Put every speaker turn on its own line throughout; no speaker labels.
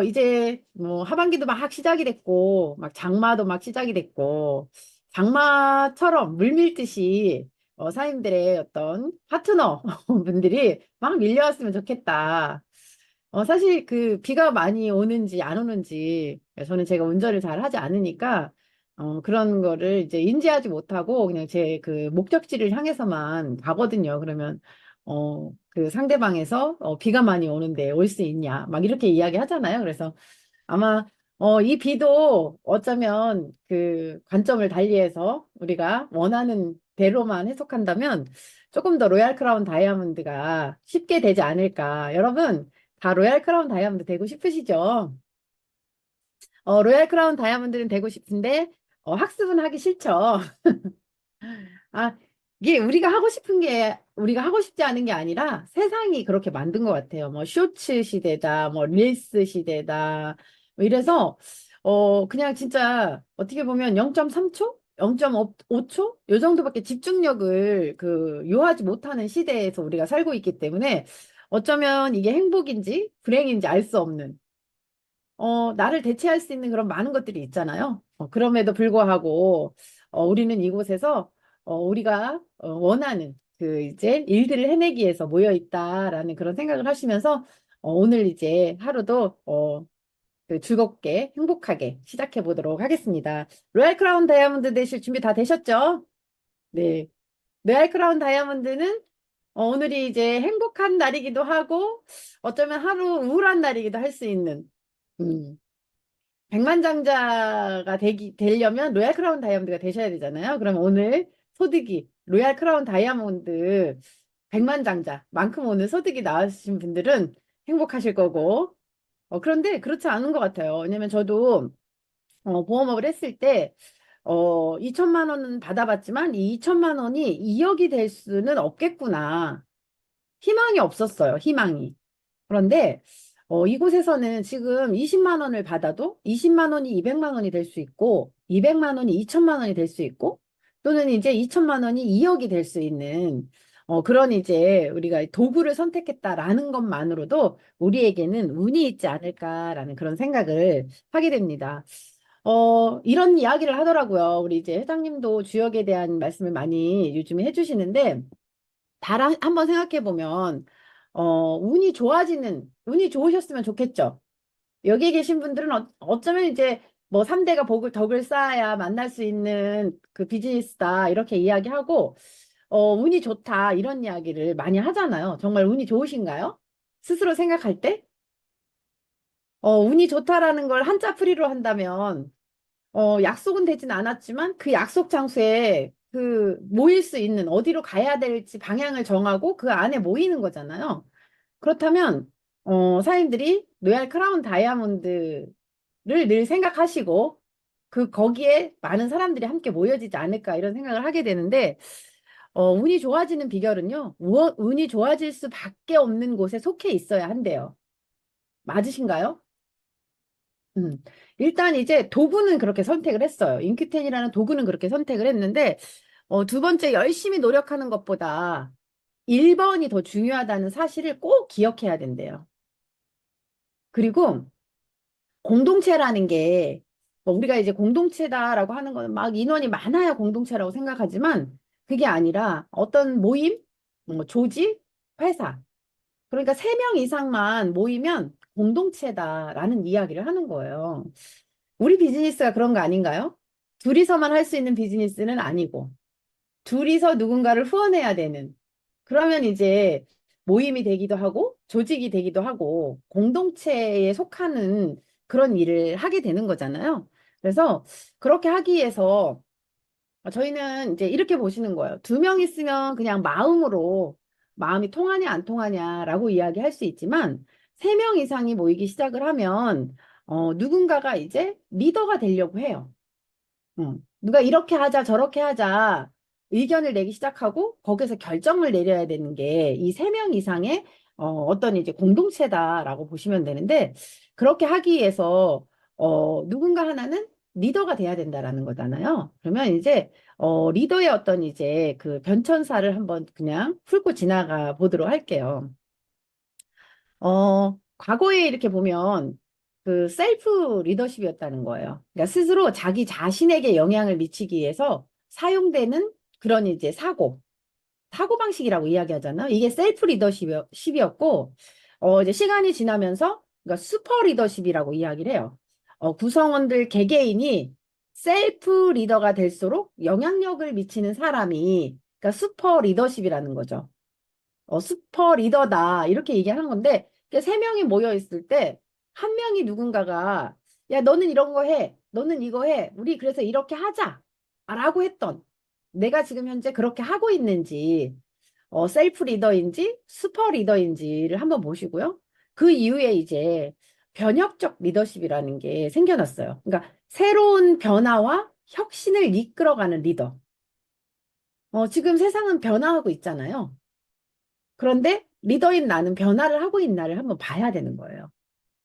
이제 뭐 하반기도 막 시작이 됐고, 막 장마도 막 시작이 됐고, 장마처럼 물밀듯이 사장님들의 어떤 파트너 분들이 막 밀려왔으면 좋겠다. 사실 그 비가 많이 오는지 안 오는지 저는 제가 운전을 잘 하지 않으니까 그런 거를 이제 인지하지 못하고 그냥 제 그 목적지를 향해서만 가거든요. 그러면 그 상대방에서 비가 많이 오는데 올 수 있냐 막 이렇게 이야기 하잖아요. 그래서 아마 이 비도 어쩌면 그 관점을 달리해서 우리가 원하는 대로만 해석한다면 조금 더 로얄 크라운 다이아몬드가 쉽게 되지 않을까. 여러분 다 로얄 크라운 다이아몬드 되고 싶으시죠? 로얄 크라운 다이아몬드는 되고 싶은데 학습은 하기 싫죠. 아, 이게 우리가 하고 싶은 게 우리가 하고 싶지 않은 게 아니라 세상이 그렇게 만든 것 같아요. 뭐 쇼츠 시대다, 뭐 릴스 시대다. 뭐 이래서 그냥 진짜 어떻게 보면 0.3초? 0.5초? 요 정도밖에 집중력을 그 요하지 못하는 시대에서 우리가 살고 있기 때문에 어쩌면 이게 행복인지 불행인지 알 수 없는 나를 대체할 수 있는 그런 많은 것들이 있잖아요. 그럼에도 불구하고, 우리는 이곳에서, 우리가 원하는 그 이제 일들을 해내기 위해서 모여 있다라는 그런 생각을 하시면서, 오늘 이제 하루도, 그 즐겁게, 행복하게 시작해 보도록 하겠습니다. 로얄 크라운 다이아몬드 되실 준비 다 되셨죠? 네. 로얄 크라운 다이아몬드는 오늘이 이제 행복한 날이기도 하고, 어쩌면 하루 우울한 날이기도 할 수 있는, 음, 백만장자가 되려면 로얄 크라운 다이아몬드가 되셔야 되잖아요. 그럼 오늘 소득이 로얄 크라운 다이아몬드 백만장자만큼 오늘 소득이 나으신 분들은 행복하실 거고, 그런데 그렇지 않은 것 같아요. 왜냐면 저도 보험업을 했을 때 2천만 원은 받아봤지만 이 2천만 원이 2억이 될 수는 없겠구나. 희망이 없었어요. 희망이. 그런데 이곳에서는 지금 20만 원을 받아도 20만 원이 200만 원이 될 수 있고 200만 원이 2천만 원이 될 수 있고 또는 이제 2천만 원이 2억이 될 수 있는 그런 이제 우리가 도구를 선택했다라는 것만으로도 우리에게는 운이 있지 않을까라는 그런 생각을 하게 됩니다. 이런 이야기를 하더라고요. 우리 이제 회장님도 주역에 대한 말씀을 많이 요즘에 해주시는데 한번 생각해 보면 운이 좋으셨으면 좋겠죠. 여기 계신 분들은 어쩌면 이제 뭐 3대가 덕을 쌓아야 만날 수 있는 그 비즈니스다 이렇게 이야기하고 운이 좋다 이런 이야기를 많이 하잖아요. 정말 운이 좋으신가요? 스스로 생각할 때 운이 좋다라는 걸 한자 풀이로 한다면 약속은 되진 않았지만 그 약속 장소에 그 모일 수 있는 어디로 가야 될지 방향을 정하고 그 안에 모이는 거잖아요. 그렇다면 사장님들이 로얄 크라운 다이아몬드를 늘 생각하시고 그 거기에 많은 사람들이 함께 모여지지 않을까 이런 생각을 하게 되는데 운이 좋아지는 비결은요. 운이 좋아질 수밖에 없는 곳에 속해 있어야 한대요. 맞으신가요? 음. 일단 이제 도구는 그렇게 선택을 했어요. 인큐텐이라는 도구는 그렇게 선택을 했는데, 두 번째 열심히 노력하는 것보다 1번이 더 중요하다는 사실을 꼭 기억해야 된대요. 그리고 공동체라는 게, 뭐 우리가 이제 공동체다라고 하는 거는 막 인원이 많아야 공동체라고 생각하지만, 그게 아니라 어떤 모임, 뭐 조직, 회사, 그러니까 3명 이상만 모이면 공동체다라는 이야기를 하는 거예요. 우리 비즈니스가 그런 거 아닌가요? 둘이서만 할 수 있는 비즈니스는 아니고, 둘이서 누군가를 후원해야 되는. 그러면 이제 모임이 되기도 하고, 조직이 되기도 하고, 공동체에 속하는 그런 일을 하게 되는 거잖아요. 그래서 그렇게 하기 위해서 저희는 이제 이렇게 보시는 거예요. 2명 있으면 그냥 마음이 통하냐 안 통하냐라고 이야기할 수 있지만 3명 이상이 모이기 시작을 하면 누군가가 이제 리더가 되려고 해요. 누가 이렇게 하자 저렇게 하자 의견을 내기 시작하고 거기서 결정을 내려야 되는 게 이 3명 이상의 어떤 이제 공동체다라고 보시면 되는데 그렇게 하기 위해서 누군가 하나는 리더가 돼야 된다라는 거잖아요. 그러면 이제 리더의 어떤 이제 그 변천사를 한번 그냥 훑고 지나가 보도록 할게요. 과거에 이렇게 보면 그 셀프 리더십이었다는 거예요. 그러니까 스스로 자기 자신에게 영향을 미치기 위해서 사용되는 그런 이제 사고방식이라고 이야기하잖아요. 이게 셀프 리더십이었고, 이제 시간이 지나면서, 그러니까 슈퍼 리더십이라고 이야기를 해요. 구성원들 개개인이 셀프 리더가 될수록 영향력을 미치는 사람이, 그러니까 슈퍼 리더십이라는 거죠. 슈퍼 리더다. 이렇게 얘기하는 건데, 세 명이 모여 있을 때, 한 명이 누군가가, 야, 너는 이런 거 해. 너는 이거 해. 우리 그래서 이렇게 하자. 라고 했던, 내가 지금 현재 그렇게 하고 있는지, 셀프 리더인지 슈퍼 리더인지를 한번 보시고요. 그 이후에 이제 변혁적 리더십이라는 게 생겨났어요. 그러니까 새로운 변화와 혁신을 이끌어가는 리더. 지금 세상은 변화하고 있잖아요. 그런데 리더인 나는 변화를 하고 있나를 한번 봐야 되는 거예요.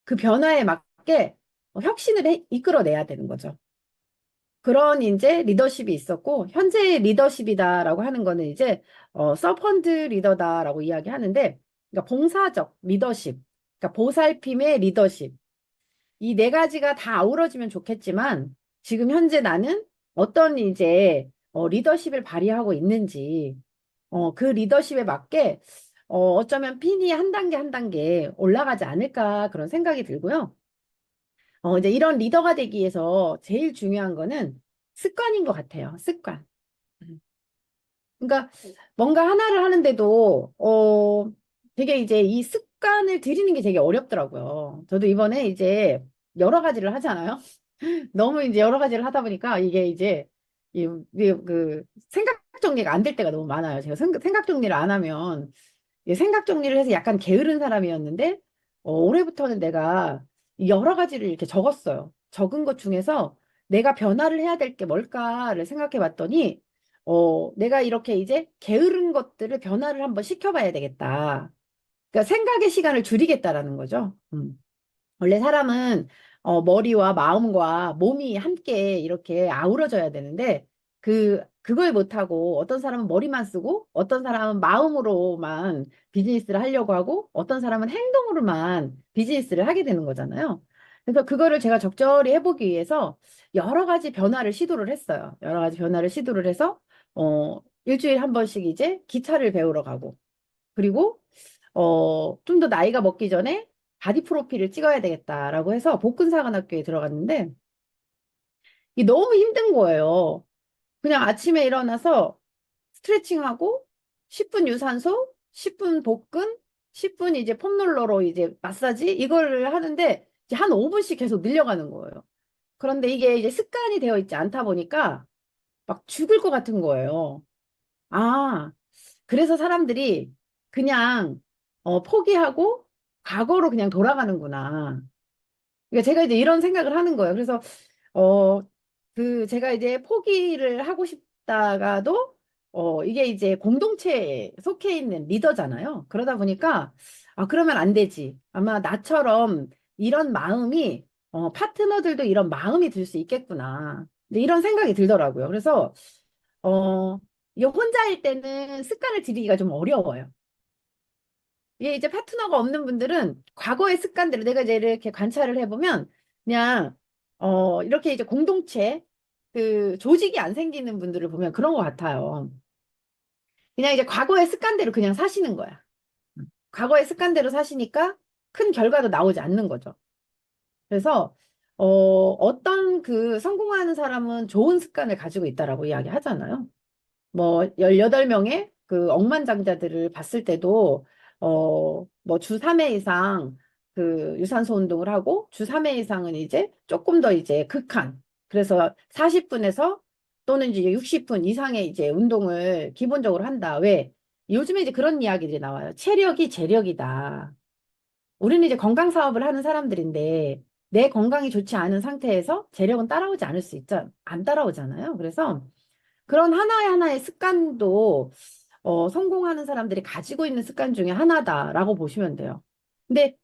그 변화에 맞게 혁신을 이끌어내야 되는 거죠. 그런 이제 리더십이 있었고, 현재의 리더십이다라고 하는 거는 이제, 서펀트 리더다라고 이야기하는데, 그러니까 봉사적 리더십, 그러니까 보살핌의 리더십, 이 네 가지가 다 아우러지면 좋겠지만, 지금 현재 나는 어떤 이제, 리더십을 발휘하고 있는지, 그 리더십에 맞게, 어쩌면 핀이 한 단계 한 단계 올라가지 않을까 그런 생각이 들고요. 이제 이런 리더가 되기 위해서 제일 중요한 거는 습관인 것 같아요. 습관. 음. 그러니까 뭔가 하나를 하는데도, 되게 이제 이 습관을 들이는 게 되게 어렵더라고요. 저도 이번에 이제 여러 가지를 하잖아요. 너무 이제 여러 가지를 하다 보니까 이게 이제 그 생각 정리가 안 될 때가 너무 많아요. 제가 생각 정리를 안 하면 생각 정리를 해서 약간 게으른 사람이었는데 올해부터는 내가 여러 가지를 이렇게 적었어요. 적은 것 중에서 내가 변화를 해야 될 게 뭘까를 생각해 봤더니 내가 이렇게 이제 게으른 것들을 변화를 한번 시켜봐야 되겠다. 그러니까 생각의 시간을 줄이겠다라는 거죠. 원래 사람은 머리와 마음과 몸이 함께 이렇게 아우러져야 되는데 그걸 못하고 어떤 사람은 머리만 쓰고 어떤 사람은 마음으로만 비즈니스를 하려고 하고 어떤 사람은 행동으로만 비즈니스를 하게 되는 거잖아요. 그래서 그거를 제가 적절히 해보기 위해서 여러 가지 변화를 시도를 했어요. 여러 가지 변화를 시도를 해서 일주일에 한 번씩 이제 기차를 배우러 가고 그리고 좀 더 나이가 먹기 전에 바디 프로필을 찍어야 되겠다라고 해서 복근사관학교에 들어갔는데 이게 너무 힘든 거예요. 그냥 아침에 일어나서 스트레칭하고 10분 유산소, 10분 복근, 10분 이제 폼롤러로 이제 마사지 이거를 하는데 이제 한 5분씩 계속 늘려가는 거예요. 그런데 이게 이제 습관이 되어 있지 않다 보니까 막 죽을 것 같은 거예요. 아, 그래서 사람들이 그냥 포기하고 과거로 그냥 돌아가는구나. 그러니까 제가 이제 이런 생각을 하는 거예요. 그래서 어, 제가 이제 포기를 하고 싶다가도 이게 이제 공동체에 속해 있는 리더잖아요. 그러다 보니까 그러면 안 되지. 아마 나처럼 이런 마음이 파트너들도 이런 마음이 들 수 있겠구나. 근데 이런 생각이 들더라고요. 그래서 어, 이 혼자일 때는 습관을 들이기가 좀 어려워요. 이게 이제 파트너가 없는 분들은 과거의 습관대로 내가 이제 이렇게 관찰을 해보면 그냥 이렇게 이제 공동체 그 조직이 안 생기는 분들을 보면 그런 것 같아요. 그냥 이제 과거의 습관대로 그냥 사시는 거야. 과거의 습관대로 사시니까 큰 결과도 나오지 않는 거죠. 그래서 어떤 그 성공하는 사람은 좋은 습관을 가지고 있다라고 이야기 하잖아요. 뭐 18명의 그 억만장자들을 봤을 때도 뭐 주 3회 이상 그 유산소 운동을 하고 주 3회 이상은 이제 조금 더 이제 극한 그래서 40분에서 또는 이제 60분 이상의 이제 운동을 기본적으로 한다. 왜? 요즘에 이제 그런 이야기들이 나와요. 체력이 재력이다. 우리는 이제 건강 사업을 하는 사람들인데 내 건강이 좋지 않은 상태에서 재력은 따라오지 않을 수 있잖아. 안 따라오잖아요. 그래서 그런 하나의 하나의 습관도 성공하는 사람들이 가지고 있는 습관 중에 하나다라고 보시면 돼요. 근데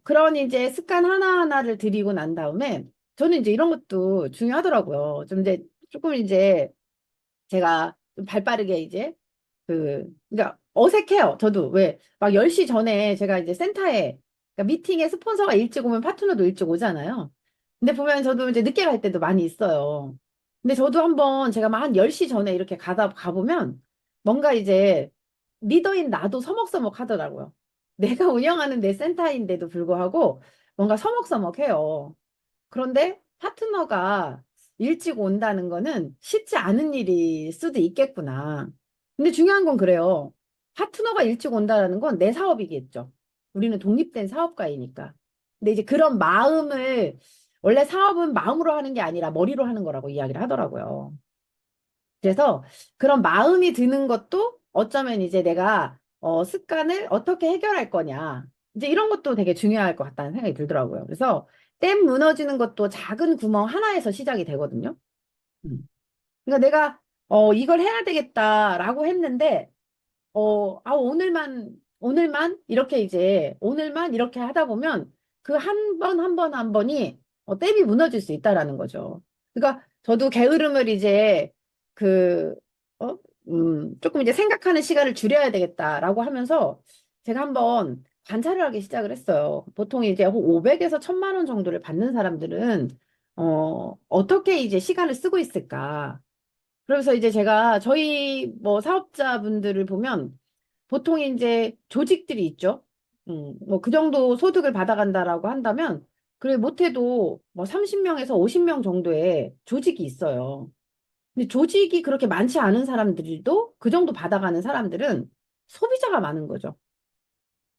그런 이제 습관 하나하나를 들이고 난 다음에 저는 이제 이런 것도 중요하더라고요. 좀 이제 조금 이제 제가 좀 발빠르게 이제 그러니까 어색해요. 저도 왜 막 10시 전에 제가 이제 센터에 그러니까 미팅에 스폰서가 일찍 오면 파트너도 일찍 오잖아요. 근데 보면 저도 이제 늦게 갈 때도 많이 있어요. 근데 저도 한번 제가 막 한 10시 전에 이렇게 가보면 뭔가 이제 리더인 나도 서먹서먹 하더라고요. 내가 운영하는 내 센터인데도 불구하고 뭔가 서먹서먹해요. 그런데 파트너가 일찍 온다는 거는 쉽지 않은 일일 수도 있겠구나. 근데 중요한 건 그래요. 파트너가 일찍 온다는 건 내 사업이겠죠. 우리는 독립된 사업가이니까. 근데 이제 그런 마음을, 원래 사업은 마음으로 하는 게 아니라 머리로 하는 거라고 이야기를 하더라고요. 그래서 그런 마음이 드는 것도 어쩌면 이제 내가 습관을 어떻게 해결할 거냐. 이제 이런 것도 되게 중요할 것 같다는 생각이 들더라고요. 그래서 댐 무너지는 것도 작은 구멍 하나에서 시작이 되거든요. 음. 그러니까 내가 이걸 해야 되겠다라고 했는데 오늘만 이렇게 이제 오늘만 이렇게 하다 보면 그 한 번 한 번 한 번이 댐이 무너질 수 있다라는 거죠. 그러니까 저도 게으름을 이제 그, 어, 조금 이제 생각하는 시간을 줄여야 되겠다라고 하면서 제가 한번 관찰을 하기 시작을 했어요. 보통 이제 500에서 1000만 원 정도를 받는 사람들은 어떻게 이제 시간을 쓰고 있을까? 그래서 이제 제가 저희 뭐 사업자분들을 보면 보통 이제 조직들이 있죠. 뭐 그 정도 소득을 받아간다라고 한다면, 그래 못해도 뭐 30명에서 50명 정도의 조직이 있어요. 근데 조직이 그렇게 많지 않은 사람들도 그 정도 받아가는 사람들은 소비자가 많은 거죠.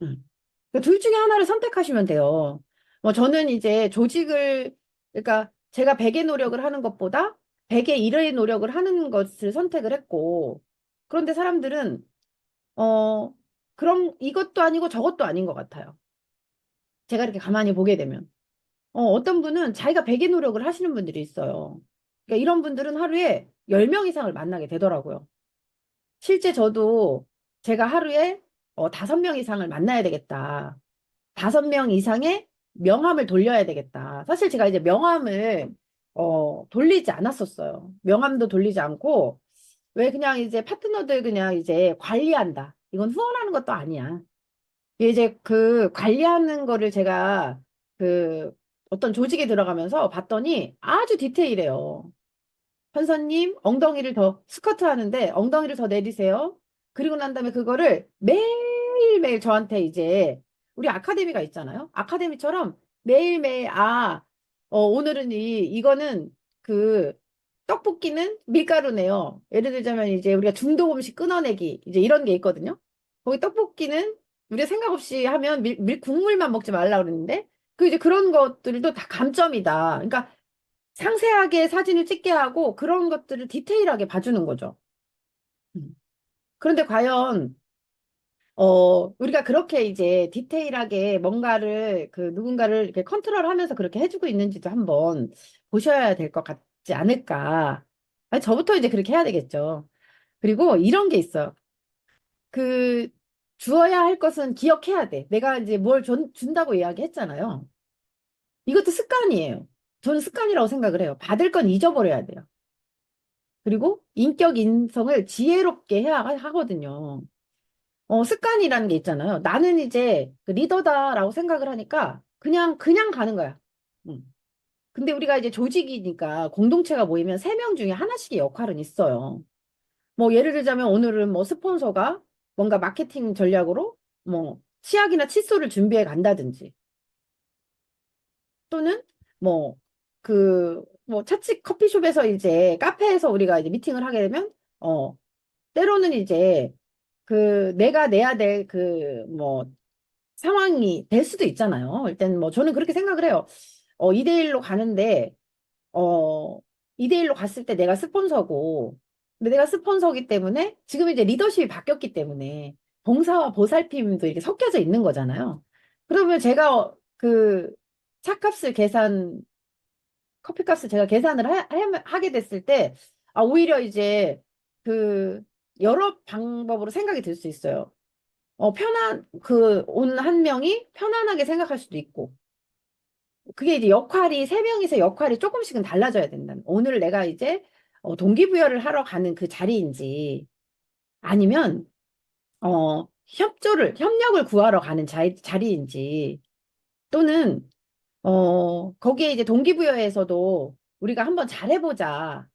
음. 그러니까 둘 중에 하나를 선택하시면 돼요. 뭐 저는 이제 조직을, 그러니까 제가 100의 노력을 하는 것보다 100의 1의 노력을 하는 것을 선택을 했고, 그런데 사람들은 어, 그럼 이것도 아니고 저것도 아닌 것 같아요. 제가 이렇게 가만히 보게 되면. 어떤 분은 자기가 백의 노력을 하시는 분들이 있어요. 그러니까 이런 분들은 하루에 10명 이상을 만나게 되더라고요. 실제 저도 제가 하루에 5명 이상을 만나야 되겠다. 5명 이상의 명함을 돌려야 되겠다. 사실 제가 이제 명함을 돌리지 않았었어요. 명함도 돌리지 않고 왜 그냥 이제 파트너들 그냥 이제 관리한다. 이건 후원하는 것도 아니야. 이제 그 관리하는 거를 제가 그 어떤 조직에 들어가면서 봤더니 아주 디테일해요. 현서님, 엉덩이를 더 스쿼트 하는데 엉덩이를 더 내리세요. 그리고 난 다음에 그거를 매일매일 저한테 이제 우리 아카데미가 있잖아요. 아카데미처럼 매일매일 오늘은 이거는 그 떡볶이는 밀가루네요. 예를 들자면 이제 우리가 중독 음식 끊어내기 이제 이런 게 있거든요. 거기 떡볶이는 우리가 생각 없이 하면 국물만 먹지 말라 그러는데 그 이제 그런 것들도 다 감점이다. 그러니까 상세하게 사진을 찍게 하고 그런 것들을 디테일하게 봐주는 거죠. 음. 그런데 과연 우리가 그렇게 이제 디테일하게 뭔가를 그 누군가를 이렇게 컨트롤하면서 그렇게 해주고 있는지도 한번 보셔야 될 것 같지 않을까. 아니, 저부터 이제 그렇게 해야 되겠죠. 그리고 이런 게 있어요. 그 주어야 할 것은 기억해야 돼. 내가 이제 뭘 준다고 이야기했잖아요. 이것도 습관이에요. 저는 습관이라고 생각을 해요. 받을 건 잊어버려야 돼요. 그리고 인격 인성을 지혜롭게 해야 하거든요. 습관이라는 게 있잖아요. 나는 이제 그 리더다라고 생각을 하니까 그냥 가는 거야. 음. 근데 우리가 이제 조직이니까 공동체가 모이면 세 명 중에 하나씩의 역할은 있어요. 뭐 예를 들자면 오늘은 뭐 스폰서가 뭔가 마케팅 전략으로 뭐 치약이나 칫솔을 준비해 간다든지 또는 뭐 뭐 차치 커피숍에서 이제 카페에서 우리가 이제 미팅을 하게 되면 때로는 이제 내가 내야 될 뭐 상황이 될 수도 있잖아요. 일단 뭐 저는 그렇게 생각을 해요. 2대1로 가는데 어 2대1로 갔을 때 내가 스폰서고 근데 내가 스폰서기 때문에 지금 이제 리더십이 바뀌었기 때문에 봉사와 보살핌도 이렇게 섞여져 있는 거잖아요. 그러면 제가 차값을 커피값을 제가 계산을 하게 됐을 때 오히려 이제 그 여러 방법으로 생각이 들 수 있어요. 온 한 명이 편안하게 생각할 수도 있고, 그게 이제 세 명이서 역할이 조금씩은 달라져야 된다는. 오늘 내가 이제 동기부여를 하러 가는 그 자리인지, 아니면, 협력을 구하러 가는 자리인지, 또는, 거기에 이제 동기부여에서도 우리가 한번 잘해보자.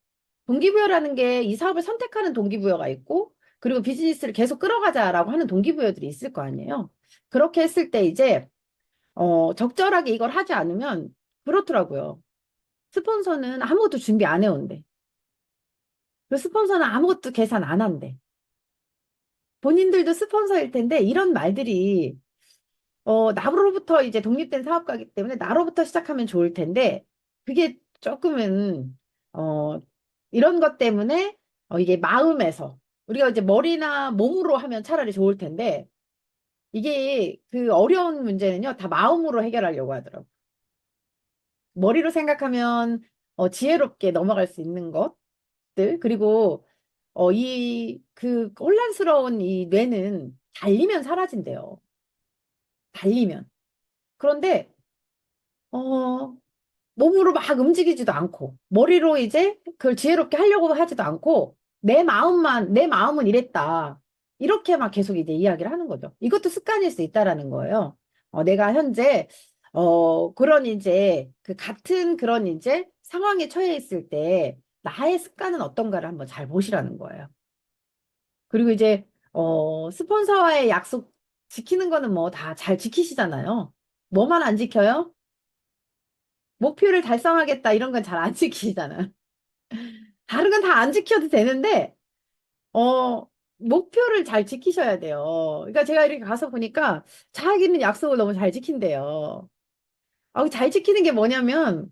동기부여라는 게 이 사업을 선택하는 동기부여가 있고, 그리고 비즈니스를 계속 끌어가자라고 하는 동기부여들이 있을 거 아니에요. 그렇게 했을 때 이제, 적절하게 이걸 하지 않으면 그렇더라고요. 스폰서는 아무것도 준비 안 해온대. 그 스폰서는 아무것도 계산 안 한대. 본인들도 스폰서일 텐데 이런 말들이 나로부터 이제 독립된 사업가이기 때문에 나로부터 시작하면 좋을 텐데 그게 조금은 어, 이런 것 때문에 이게 마음에서 우리가 이제 머리나 몸으로 하면 차라리 좋을 텐데 이게 그 어려운 문제는요 다 마음으로 해결하려고 하더라고. 머리로 생각하면 지혜롭게 넘어갈 수 있는 것들 그리고 이 그 혼란스러운 이 뇌는 달리면 사라진대요. 달리면. 그런데 어, 몸으로 막 움직이지도 않고, 머리로 이제 그걸 지혜롭게 하려고 하지도 않고, 내 마음은 이랬다. 이렇게 막 계속 이제 이야기를 하는 거죠. 이것도 습관일 수 있다라는 거예요. 내가 현재, 그런 이제, 그 같은 그런 이제 상황에 처해 있을 때, 나의 습관은 어떤가를 한번 잘 보시라는 거예요. 그리고 이제, 스폰서와의 약속 지키는 거는 뭐 다 잘 지키시잖아요. 뭐만 안 지켜요? 목표를 달성하겠다 이런 건 잘 안 지키잖아요. 다른 건 다 안 지켜도 되는데 어 목표를 잘 지키셔야 돼요. 그러니까 제가 이렇게 가서 보니까 자기는 약속을 너무 잘 지킨대요. 잘 지키는 게 뭐냐면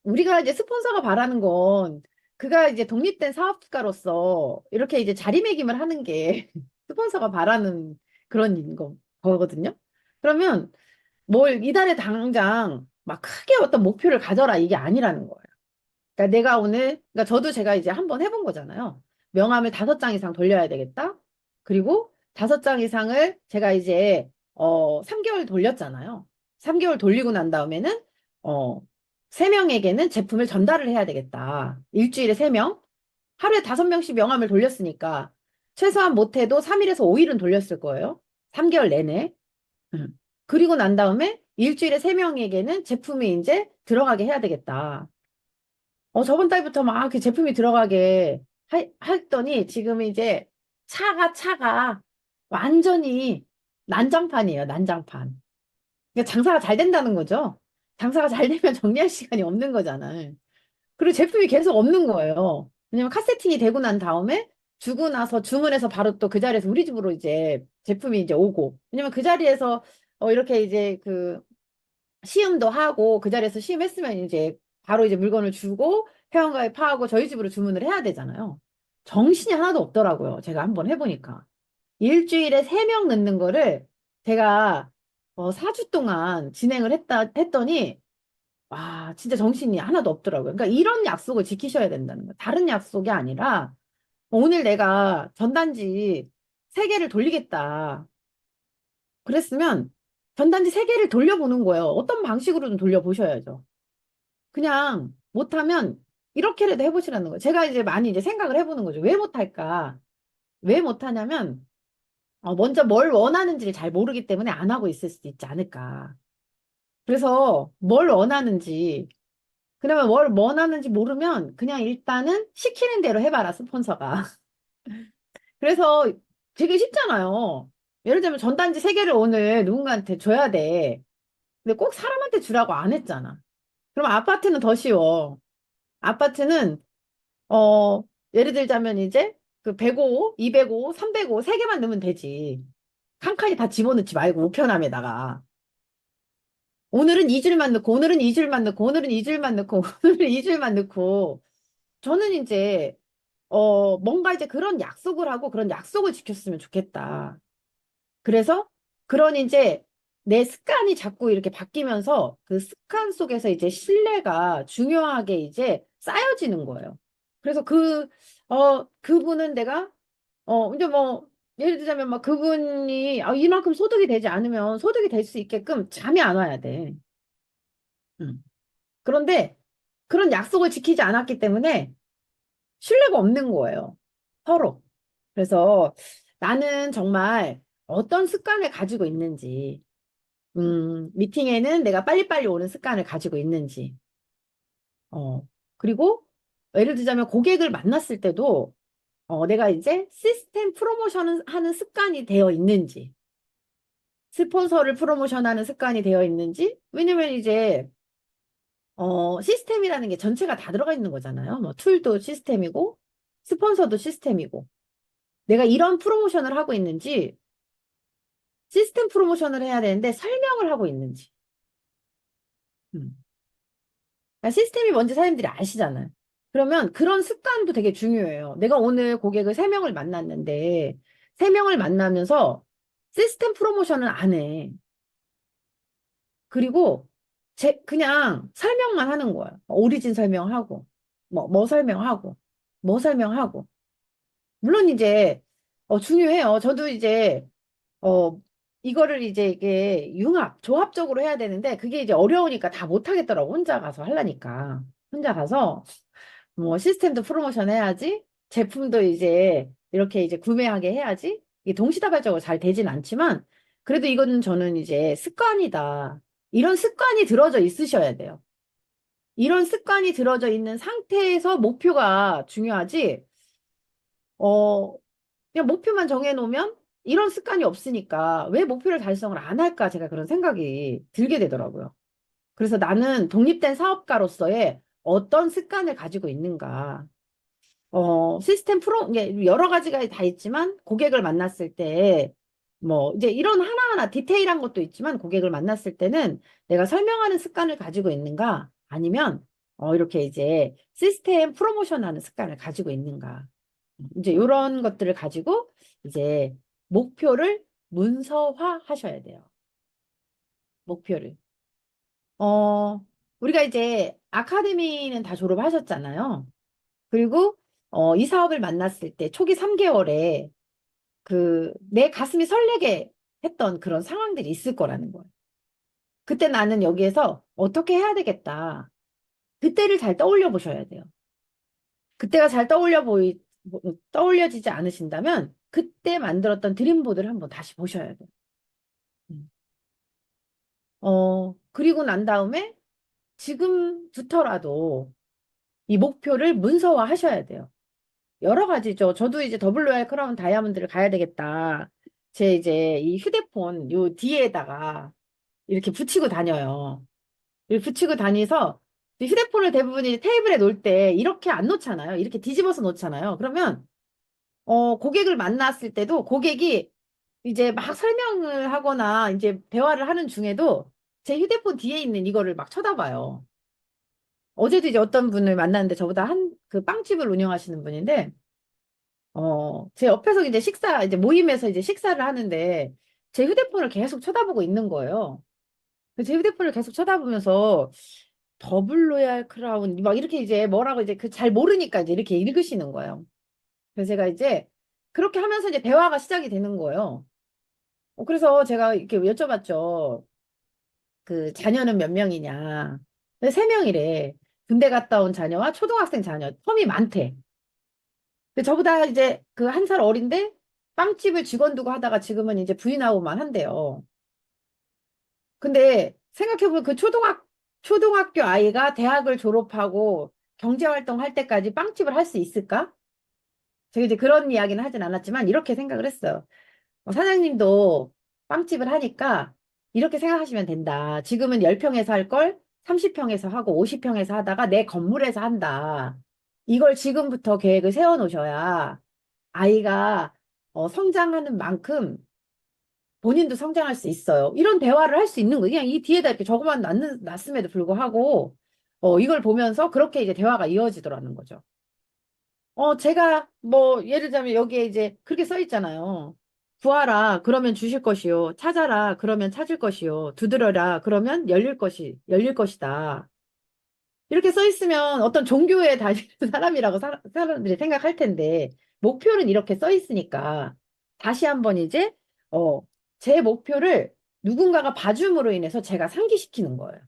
우리가 이제 스폰서가 바라는 건 그가 이제 독립된 사업가로서 이렇게 이제 자리매김을 하는 게 스폰서가 바라는 그런 거거든요. 그러면 뭘 이달에 당장 막 크게 어떤 목표를 가져라 이게 아니라는 거예요. 그러니까 내가 오늘, 그러니까 저도 제가 이제 한번 해본 거잖아요. 명함을 5장 이상 돌려야 되겠다. 그리고 5장 이상을 제가 이제 3개월 돌렸잖아요. 3개월 돌리고 난 다음에는 어 3명에게는 제품을 전달을 해야 되겠다. 일주일에 3명, 하루에 5명씩 명함을 돌렸으니까 최소한 못해도 3일에서 5일은 돌렸을 거예요. 3개월 내내. 음. 그리고 난 다음에 일주일에 3명에게는 제품이 이제 들어가게 해야 되겠다. 저번 달부터 막 그 제품이 들어가게 했더니 지금 이제 차가 완전히 난장판이에요, 난장판. 그러니까 장사가 잘 된다는 거죠. 장사가 잘 되면 정리할 시간이 없는 거잖아요. 그리고 제품이 계속 없는 거예요. 왜냐면 카세팅이 되고 난 다음에 주고 나서 주문해서 바로 또 그 자리에서 우리 집으로 이제 제품이 이제 오고. 왜냐면 그 자리에서 이렇게 이제 그 시음도 하고 그 자리에서 시음했으면 이제 바로 이제 물건을 주고 회원가입하고 저희 집으로 주문을 해야 되잖아요. 정신이 하나도 없더라고요. 제가 한번 해보니까. 일주일에 3명 넣는 거를 제가 4주 동안 진행을 했더니 와, 진짜 정신이 하나도 없더라고요. 그러니까 이런 약속을 지키셔야 된다는 거예요. 다른 약속이 아니라 오늘 내가 전단지 3개를 돌리겠다. 그랬으면 전단지 3개를 돌려보는 거예요. 어떤 방식으로든 돌려보셔야죠. 그냥 못하면 이렇게라도 해보시라는 거예요. 제가 이제 많이 이제 생각을 해보는 거죠. 왜 못할까? 왜 못하냐면, 먼저 뭘 원하는지를 잘 모르기 때문에 안 하고 있을 수도 있지 않을까. 그래서 뭘 원하는지, 그러면 뭘 원하는지 모르면 그냥 일단은 시키는 대로 해봐라, 스폰서가. 그래서 되게 쉽잖아요. 예를 들면 전단지 3개를 오늘 누군가한테 줘야 돼. 근데 꼭 사람한테 주라고 안 했잖아. 그럼 아파트는 더 쉬워. 아파트는 어, 예를 들자면 이제 그 105, 205, 305 3개만 넣으면 되지. 한 칸이 다 집어넣지 말고 우편함에다가. 오늘은 2줄만 넣고, 오늘은 2줄만 넣고, 오늘은 2줄만 넣고, 오늘은 2줄만 넣고. 저는 이제, 뭔가 이제 그런 약속을 하고 그런 약속을 지켰으면 좋겠다. 그래서 그런 이제 내 습관이 자꾸 이렇게 바뀌면서 그 습관 속에서 이제 신뢰가 중요하게 이제 쌓여지는 거예요. 그래서 그분은 내가, 이제 뭐, 예를 들자면 막 그분이 이만큼 소득이 되지 않으면 소득이 될 수 있게끔 잠이 안 와야 돼. 음. 그런데 그런 약속을 지키지 않았기 때문에 신뢰가 없는 거예요. 서로. 그래서 나는 정말 어떤 습관을 가지고 있는지, 미팅에는 내가 빨리빨리 오는 습관을 가지고 있는지, 그리고 예를 들자면 고객을 만났을 때도 내가 이제 시스템 프로모션을 하는 습관이 되어 있는지, 스폰서를 프로모션하는 습관이 되어 있는지, 왜냐면 이제, 시스템이라는 게 전체가 다 들어가 있는 거잖아요. 뭐, 툴도 시스템이고, 스폰서도 시스템이고, 내가 이런 프로모션을 하고 있는지, 시스템 프로모션을 해야 되는데 설명을 하고 있는지. 음. 그러니까 시스템이 뭔지 사람들이 아시잖아요. 그러면 그런 습관도 되게 중요해요. 내가 오늘 고객을 3명을 만났는데, 3명을 만나면서 시스템 프로모션은 안 해. 그리고 그냥 설명만 하는 거예요. 오리진 설명하고, 뭐 설명하고, 뭐 설명하고. 물론 이제, 중요해요. 저도 이제, 어, 이거를 이제 이게 조합적으로 해야 되는데, 그게 이제 어려우니까 다 못하겠더라고. 혼자 가서 하려니까. 혼자 가서, 뭐 시스템도 프로모션 해야지, 제품도 이제 이렇게 이제 구매하게 해야지. 이게 동시다발적으로 잘 되진 않지만, 그래도 이거는 저는 이제 습관이다. 이런 습관이 들어져 있으셔야 돼요. 이런 습관이 들어져 있는 상태에서 목표가 중요하지, 어, 그냥 목표만 정해놓으면 이런 습관이 없으니까 왜 목표를 달성을 안 할까 제가 그런 생각이 들게 되더라고요. 그래서 나는 독립된 사업가로서의 어떤 습관을 가지고 있는가. 시스템 이게 여러 가지가 다 있지만 고객을 만났을 때, 뭐, 이제 이런 하나하나 디테일한 것도 있지만 고객을 만났을 때는 내가 설명하는 습관을 가지고 있는가 아니면, 이렇게 이제 시스템 프로모션 하는 습관을 가지고 있는가. 이제 이런 것들을 가지고 이제 목표를 문서화 하셔야 돼요. 목표를. 어, 우리가 이제 아카데미는 다 졸업하셨잖아요. 그리고 이 사업을 만났을 때 초기 3개월에 내 가슴이 설레게 했던 그런 상황들이 있을 거라는 거예요. 그때 나는 여기에서 어떻게 해야 되겠다. 그때를 잘 떠올려 보셔야 돼요. 그때가 잘 떠올려지지 않으신다면 그때 만들었던 드림보드를 한번 다시 보셔야 돼요. 음. 그리고 난 다음에 지금부터라도 이 목표를 문서화 하셔야 돼요. 여러 가지죠. 저도 이제 WR 크라운 다이아몬드를 가야 되겠다. 제 이제 이 휴대폰 요 뒤에다가 이렇게 붙이고 다녀요. 이렇게 붙이고 다니서 휴대폰을 대부분 이 테이블에 놓을 때 이렇게 안 놓잖아요. 이렇게 뒤집어서 놓잖아요. 그러면 고객을 만났을 때도 고객이 이제 막 설명을 하거나 이제 대화를 하는 중에도 제 휴대폰 뒤에 있는 이거를 막 쳐다봐요. 어제도 이제 어떤 분을 만났는데 저보다 그 빵집을 운영하시는 분인데 제 옆에서 이제 이제 모임에서 이제 식사를 하는데 제 휴대폰을 계속 쳐다보고 있는 거예요. 제 휴대폰을 계속 쳐다보면서 더블로얄 크라운 막 이렇게 이제 뭐라고 이제 그 잘 모르니까 이제 이렇게 읽으시는 거예요. 그래서 제가 이제 그렇게 하면서 이제 대화가 시작이 되는 거예요. 그래서 제가 이렇게 여쭤봤죠. 그 자녀는 몇 명이냐? 근데 3명이래. 군대 갔다 온 자녀와 초등학생 자녀. 텀이 많대. 근데 저보다 이제 그 1살 어린데 빵집을 직원 두고 하다가 지금은 이제 부인하고만 한대요. 근데 생각해보면 그 초등학교 아이가 대학을 졸업하고 경제활동 할 때까지 빵집을 할 수 있을까? 제가 이제 그런 이야기는 하진 않았지만 이렇게 생각을 했어요. 사장님도 빵집을 하니까 이렇게 생각하시면 된다. 지금은 10평에서 할 걸 30평에서 하고 50평에서 하다가 내 건물에서 한다. 이걸 지금부터 계획을 세워 놓으셔야 아이가 성장하는 만큼 본인도 성장할 수 있어요. 이런 대화를 할 수 있는 거예요. 그냥 이 뒤에다 이렇게 적어만 놨음에도 불구하고 이걸 보면서 그렇게 이제 대화가 이어지더라는 거죠. 제가 뭐 예를 들자면 여기에 이제 그렇게 써 있잖아요. 구하라 그러면 주실 것이요. 찾아라 그러면 찾을 것이요. 두드려라 그러면 열릴 것이다. 이렇게 써 있으면 어떤 종교에 다니는 사람이라고 사람들이 생각할 텐데, 목표는 이렇게 써 있으니까, 다시 한번 이제, 어, 제 목표를 누군가가 봐줌으로 인해서 제가 상기시키는 거예요.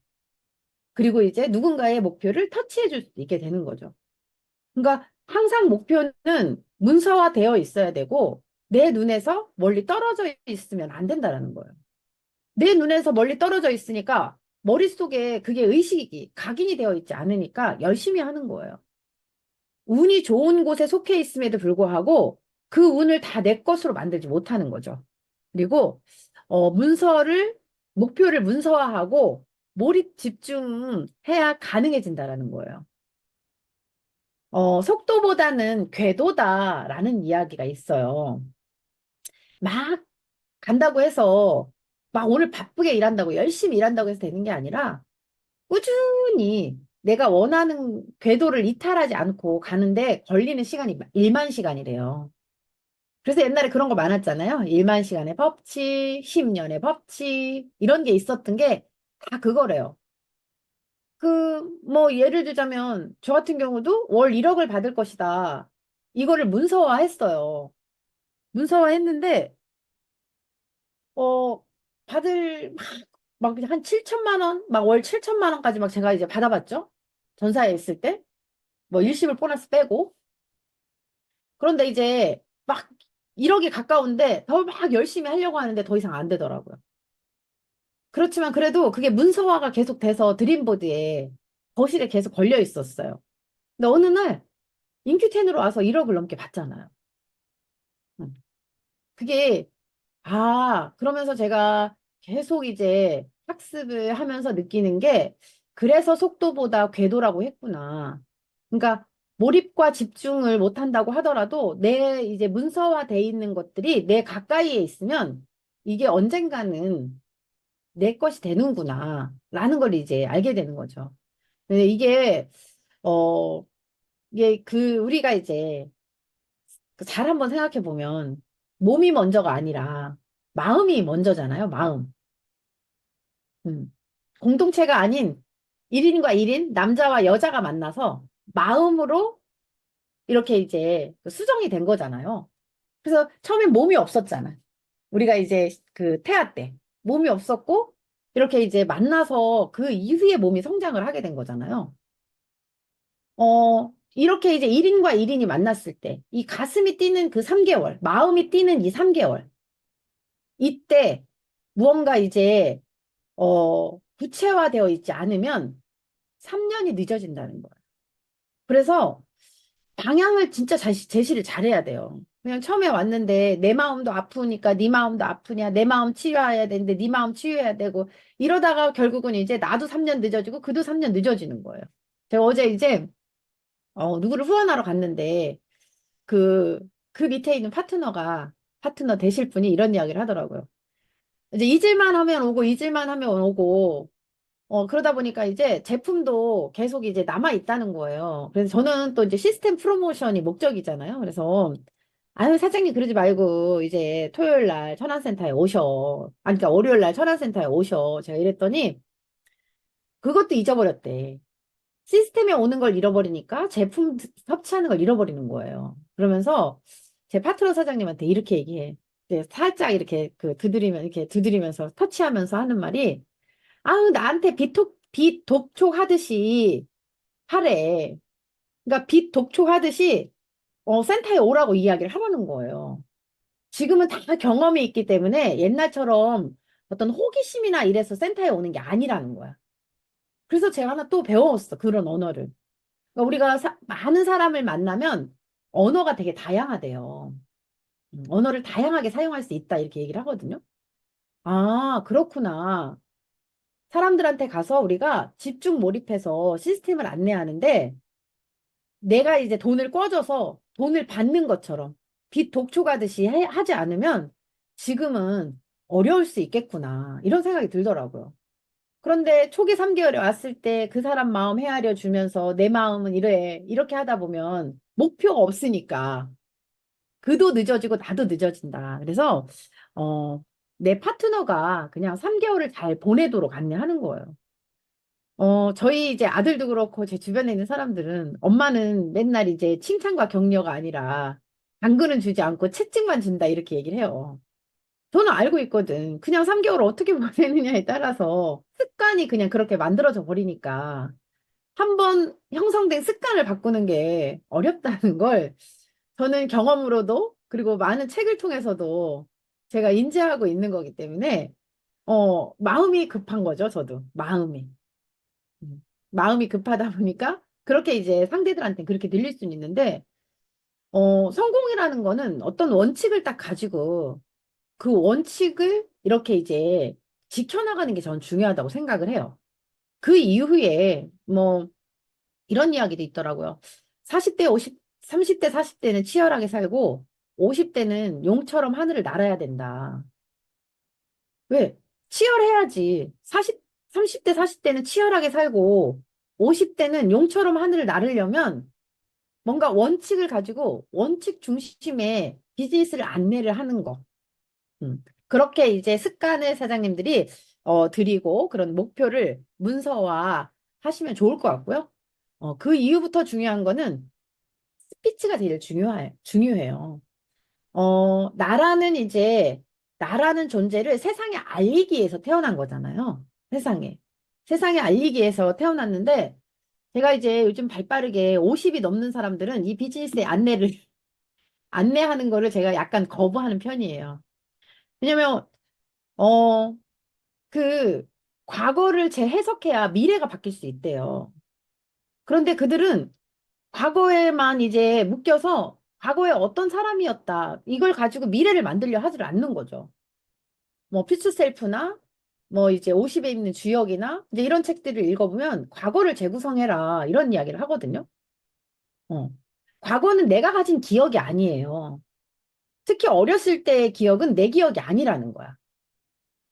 그리고 이제 누군가의 목표를 터치해 줄 수 있게 되는 거죠. 그러니까 항상 목표는 문서화되어 있어야 되고, 내 눈에서 멀리 떨어져 있으면 안 된다라는 거예요. 내 눈에서 멀리 떨어져 있으니까 머릿속에 그게 의식이 각인이 되어 있지 않으니까 열심히 하는 거예요. 운이 좋은 곳에 속해 있음에도 불구하고 그 운을 다 내 것으로 만들지 못하는 거죠. 그리고 문서를 목표를 문서화하고 몰입 집중해야 가능해진다라는 거예요. 속도보다는 궤도다라는 이야기가 있어요. 막 간다고 해서 막 오늘 바쁘게 일한다고 열심히 일한다고 해서 되는 게 아니라 꾸준히 내가 원하는 궤도를 이탈하지 않고 가는데 걸리는 시간이 1만 시간이래요. 그래서 옛날에 그런 거 많았잖아요. 1만 시간의 법칙, 10년의 법칙, 이런 게 있었던 게 다 그거래요. 뭐, 예를 들자면, 저 같은 경우도 월 1억을 받을 것이다. 이거를 문서화했어요. 문서화했는데, 어, 받을, 막 한 7천만 원, 막 월 7천만 원까지 막 제가 이제 받아봤죠? 전사에 있을 때. 뭐 일시불 보너스 빼고. 그런데 이제 막 1억이 가까운데 더 막 열심히 하려고 하는데 더 이상 안 되더라고요. 그렇지만 그래도 그게 문서화가 계속 돼서 드림보드에 거실에 계속 걸려 있었어요. 근데 어느 날 인큐텐으로 와서 1억을 넘게 받잖아요. 음. 그게 그러면서 제가 계속 이제 학습을 하면서 느끼는 게, 그래서 속도보다 궤도라고 했구나. 그러니까 몰입과 집중을 못 한다고 하더라도 내 이제 문서화돼 있는 것들이 내 가까이에 있으면 이게 언젠가는 내 것이 되는구나. 라는 걸 이제 알게 되는 거죠. 근데 어, 이게 우리가 이제 잘 한번 생각해 보면 몸이 먼저가 아니라 마음이 먼저잖아요. 마음. 음. 공동체가 아닌 1인과 1인, 남자와 여자가 만나서 마음으로 이렇게 이제 수정이 된 거잖아요. 그래서 처음엔 몸이 없었잖아. 우리가 이제 태아 때 몸이 없었고 이렇게 이제 만나서 그 이후에 몸이 성장을 하게 된 거잖아요. 이렇게 이제 1인과 1인이 만났을 때 이 가슴이 뛰는 그 3개월, 마음이 뛰는 이 3개월, 이때 무언가 이제 구체화되어 있지 않으면 3년이 늦어진다는 거예요. 그래서 방향을 진짜 제시를 잘해야 돼요. 그냥 처음에 왔는데 내 마음도 아프니까 네 마음도 아프냐, 내 마음 치유해야 되는데 네 마음 치유해야 되고, 이러다가 결국은 이제 나도 3년 늦어지고 그도 3년 늦어지는 거예요. 제가 어제 이제 누구를 후원하러 갔는데 그, 그 밑에 있는 파트너 되실 분이 이런 이야기를 하더라고요. 이제 잊을만 하면 오고 잊을만 하면 오고, 그러다 보니까 이제 제품도 계속 이제 남아 있다는 거예요. 그래서 저는 또 이제 시스템 프로모션이 목적이잖아요. 그래서 아유, 사장님 그러지 말고 이제 토요일 날 천안센터에 오셔. 아니, 그러니까 월요일 날 천안센터에 오셔. 제가 이랬더니 그것도 잊어버렸대. 시스템에 오는 걸 잃어버리니까 제품 섭취하는 걸 잃어버리는 거예요. 그러면서 제 파트너 사장님한테 이렇게 얘기해. 이제 살짝 이렇게 이렇게 두드리면서 터치하면서 하는 말이, 아우, 나한테 빚 독촉하듯이 하래. 그러니까 빚 독촉하듯이, 센터에 오라고 이야기를 하라는 거예요. 지금은 다 경험이 있기 때문에 옛날처럼 어떤 호기심이나 이래서 센터에 오는 게 아니라는 거야. 그래서 제가 하나 또 배웠어. 그런 언어를. 그러니까 우리가 많은 사람을 만나면 언어가 되게 다양하대요. 언어를 다양하게 사용할 수 있다. 이렇게 얘기를 하거든요. 아, 그렇구나. 사람들한테 가서 우리가 집중 몰입해서 시스템을 안내하는데, 내가 이제 돈을 꿔줘서 돈을 받는 것처럼 빚 독촉하듯이 하지 않으면 지금은 어려울 수 있겠구나. 이런 생각이 들더라고요. 그런데 초기 3개월에 왔을 때 그 사람 마음 헤아려 주면서 내 마음은 이래, 이렇게 하다 보면 목표가 없으니까 그도 늦어지고 나도 늦어진다. 그래서, 어, 내 파트너가 그냥 3개월을 잘 보내도록 안내하는 거예요. 저희 이제 아들도 그렇고 제 주변에 있는 사람들은 엄마는 맨날 이제 칭찬과 격려가 아니라 당근은 주지 않고 채찍만 준다 이렇게 얘기를 해요. 저는 알고 있거든. 그냥 3개월 어떻게 보내느냐에 따라서 습관이 그냥 그렇게 만들어져 버리니까 한 번 형성된 습관을 바꾸는 게 어렵다는 걸 저는 경험으로도 그리고 많은 책을 통해서도 제가 인지하고 있는 거기 때문에 마음이 급한 거죠, 저도. 마음이. 마음이 급하다 보니까 그렇게 이제 상대들한테 그렇게 들릴 수는 있는데, 성공이라는 거는 어떤 원칙을 딱 가지고 그 원칙을 이렇게 이제 지켜나가는 게 저는 중요하다고 생각을 해요. 그 이후에 뭐 이런 이야기도 있더라고요. 40대, 50, 30대, 40대는 치열하게 살고 50대는 용처럼 하늘을 날아야 된다. 왜? 치열해야지. 30대, 40대는 치열하게 살고 50대는 용처럼 하늘을 나르려면 뭔가 원칙을 가지고 원칙 중심의 비즈니스를 안내를 하는 거. 그렇게 이제 습관을 사장님들이 드리고 그런 목표를 문서화 하시면 좋을 것 같고요. 그 이후부터 중요한 거는 스피치가 제일 중요해요. 나라는 존재를 세상에 알리기 위해서 태어난 거잖아요. 세상에. 세상에 알리기 위해서 태어났는데, 제가 이제 요즘 발빠르게 50이 넘는 사람들은 이 비즈니스의 안내하는 거를 제가 약간 거부하는 편이에요. 왜냐면, 어, 그, 과거를 재해석해야 미래가 바뀔 수 있대요. 그런데 그들은 과거에만 이제 묶여서 과거에 어떤 사람이었다. 이걸 가지고 미래를 만들려 하질 않는 거죠. 뭐 퓨처 셀프나 뭐 이제 50에 있는 주역이나 이제 이런 책들을 읽어보면 과거를 재구성해라 이런 이야기를 하거든요. 어. 과거는 내가 가진 기억이 아니에요. 특히 어렸을 때의 기억은 내 기억이 아니라는 거야.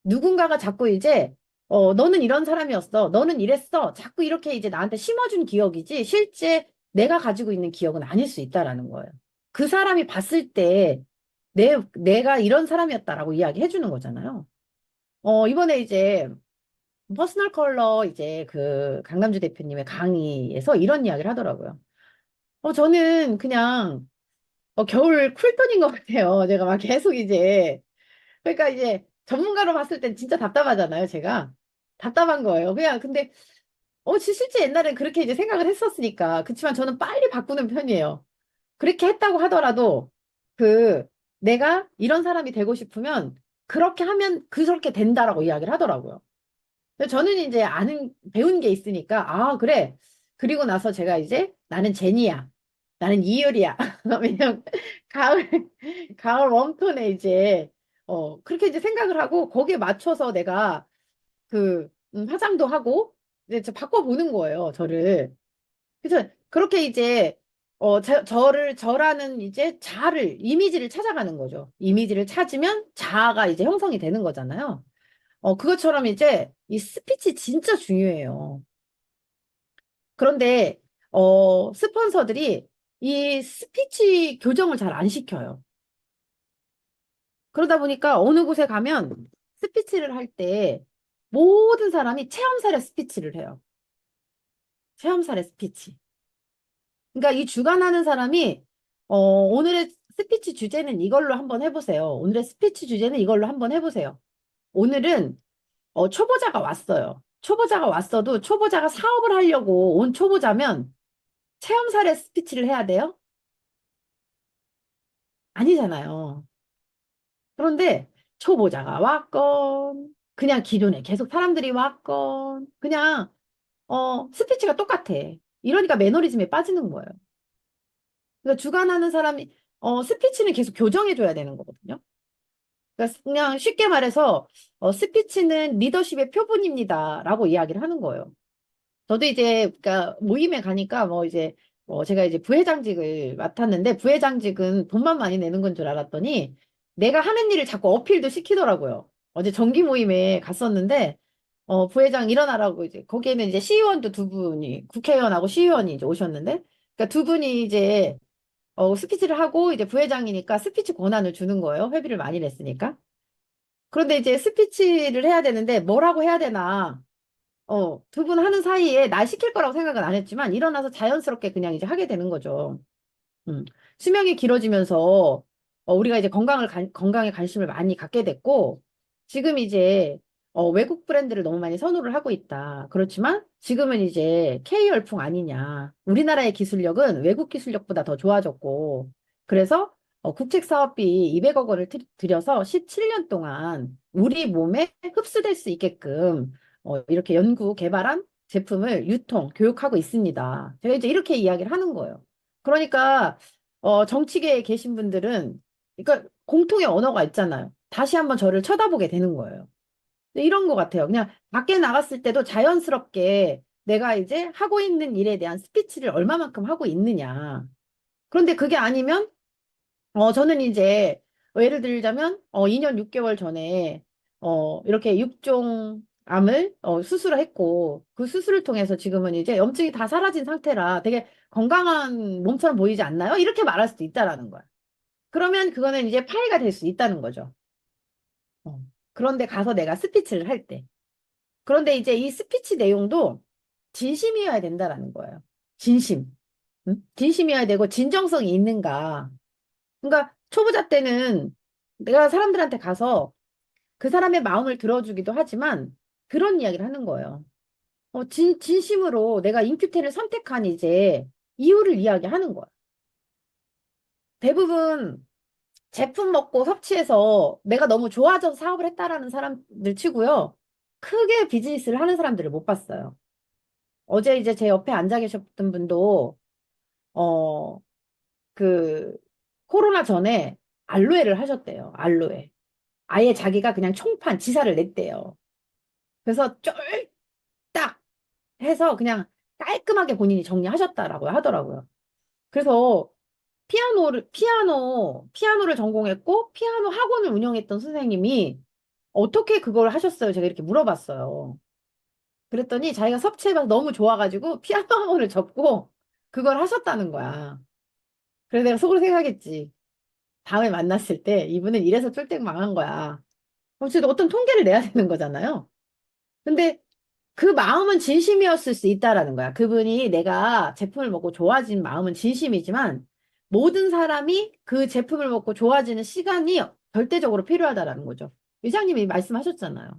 누군가가 자꾸 이제 너는 이런 사람이었어. 너는 이랬어. 자꾸 이렇게 이제 나한테 심어준 기억이지 실제 내가 가지고 있는 기억은 아닐 수 있다라는 거예요. 그 사람이 봤을 때 내가 이런 사람이었다라고 이야기해 주는 거잖아요. 이번에 이제 퍼스널 컬러 이제 그 강남주 대표님의 강의에서 이런 이야기를 하더라고요. 저는 그냥 겨울 쿨톤인 것 같아요. 제가 막 계속 이제 그러니까 이제 전문가로 봤을 땐 진짜 답답하잖아요, 제가. 답답한 거예요. 그냥 근데 실제 옛날엔 그렇게 이제 생각을 했었으니까. 그렇지만 저는 빨리 바꾸는 편이에요. 그렇게 했다고 하더라도 그 내가 이런 사람이 되고 싶으면 그렇게 하면 그렇게 된다라고 이야기를 하더라고요. 근데 저는 이제 배운 게 있으니까, 아, 그래. 그리고 나서 제가 이제 나는 제니야. 나는 이효리야. 왜냐면 가을, 가을 웜톤에 이제, 그렇게 이제 생각을 하고 거기에 맞춰서 내가 화장도 하고 이제 바꿔보는 거예요, 저를. 그래서 그렇게 이제, 저라는 이제 이미지를 찾아가는 거죠. 이미지를 찾으면 자아가 이제 형성이 되는 거잖아요. 그것처럼 이제 이 스피치 진짜 중요해요. 그런데, 스폰서들이 이 스피치 교정을 잘 안 시켜요. 그러다 보니까 어느 곳에 가면 스피치를 할 때 모든 사람이 체험 사례 스피치를 해요. 체험 사례 스피치. 그러니까 이 주관하는 사람이, 오늘의 스피치 주제는 이걸로 한번 해보세요. 오늘의 스피치 주제는 이걸로 한번 해보세요. 오늘은 초보자가 왔어요. 초보자가 왔어도 초보자가 사업을 하려고 온 초보자면 체험 사례 스피치를 해야 돼요? 아니잖아요. 그런데 초보자가 왔건 그냥 기존에 계속 사람들이 왔건 그냥 스피치가 똑같아. 이러니까 매너리즘에 빠지는 거예요. 그러니까 주관하는 사람이 스피치는 계속 교정해줘야 되는 거거든요. 그러니까 그냥 쉽게 말해서 스피치는 리더십의 표본입니다라고 이야기를 하는 거예요. 저도 이제 그러니까 모임에 가니까 뭐 이제 제가 이제 부회장직을 맡았는데 부회장직은 돈만 많이 내는 건 줄 알았더니 내가 하는 일을 자꾸 어필도 시키더라고요. 어제 정기 모임에 갔었는데 부회장 일어나라고 이제 거기에는 이제 시의원도 두 분이 국회의원하고 시의원이 이제 오셨는데 그러니까 두 분이 이제 스피치를 하고 이제 부회장이니까 스피치 권한을 주는 거예요. 회비를 많이 냈으니까. 그런데 이제 스피치를 해야 되는데 뭐라고 해야 되나 두 분 하는 사이에 날 시킬 거라고 생각은 안 했지만 일어나서 자연스럽게 그냥 이제 하게 되는 거죠. 음. 수명이 길어지면서 우리가 이제 건강에 관심을 많이 갖게 됐고 지금 이제 외국 브랜드를 너무 많이 선호를 하고 있다. 그렇지만 지금은 이제 K 열풍 아니냐. 우리나라의 기술력은 외국 기술력보다 더 좋아졌고 그래서 국책 사업비 200억 원을 들여서 17년 동안 우리 몸에 흡수될 수 있게끔 이렇게 연구 개발한 제품을 유통, 교육하고 있습니다. 제가 이제 이렇게 이야기를 하는 거예요. 그러니까 정치계에 계신 분들은 그러니까 공통의 언어가 있잖아요. 다시 한번 저를 쳐다보게 되는 거예요. 근데 이런 것 같아요. 그냥 밖에 나갔을 때도 자연스럽게 내가 이제 하고 있는 일에 대한 스피치를 얼마만큼 하고 있느냐. 그런데 그게 아니면 저는 이제 예를 들자면 2년 6개월 전에 이렇게 육종암을 수술을 했고 그 수술을 통해서 지금은 이제 염증이 다 사라진 상태라 되게 건강한 몸처럼 보이지 않나요? 이렇게 말할 수도 있다라는 거야. 그러면 그거는 이제 파이가 될 수 있다는 거죠. 어. 그런데 가서 내가 스피치를 할 때. 그런데 이제 이 스피치 내용도 진심이어야 된다라는 거예요. 진심. 응? 진심이어야 되고 진정성이 있는가. 그러니까 초보자 때는 내가 사람들한테 가서 그 사람의 마음을 들어주기도 하지만 그런 이야기를 하는 거예요. 진심으로 내가 인큐테를 선택한 이제 이유를 이야기하는 거야. 대부분 제품 먹고 섭취해서 내가 너무 좋아져서 사업을 했다라는 사람들 치고요. 크게 비즈니스를 하는 사람들을 못 봤어요. 어제 이제 제 옆에 앉아 계셨던 분도, 어, 그, 코로나 전에 알로에를 하셨대요. 알로에. 아예 자기가 그냥 총판 지사를 냈대요. 그래서 쫄딱 해서 그냥 깔끔하게 본인이 정리하셨다라고 하더라고요. 그래서 피아노를 전공했고, 피아노 학원을 운영했던 선생님이 어떻게 그걸 하셨어요? 제가 이렇게 물어봤어요. 그랬더니 자기가 섭취해봐서 너무 좋아가지고 피아노 학원을 접고 그걸 하셨다는 거야. 그래서 내가 속으로 생각했지. 다음에 만났을 때 이분은 이래서 쫄딱 망한 거야. 어쨌든 어떤 통계를 내야 되는 거잖아요. 근데 그 마음은 진심이었을 수 있다라는 거야. 그분이 내가 제품을 먹고 좋아진 마음은 진심이지만 모든 사람이 그 제품을 먹고 좋아지는 시간이 절대적으로 필요하다라는 거죠. 의장님이 말씀하셨잖아요.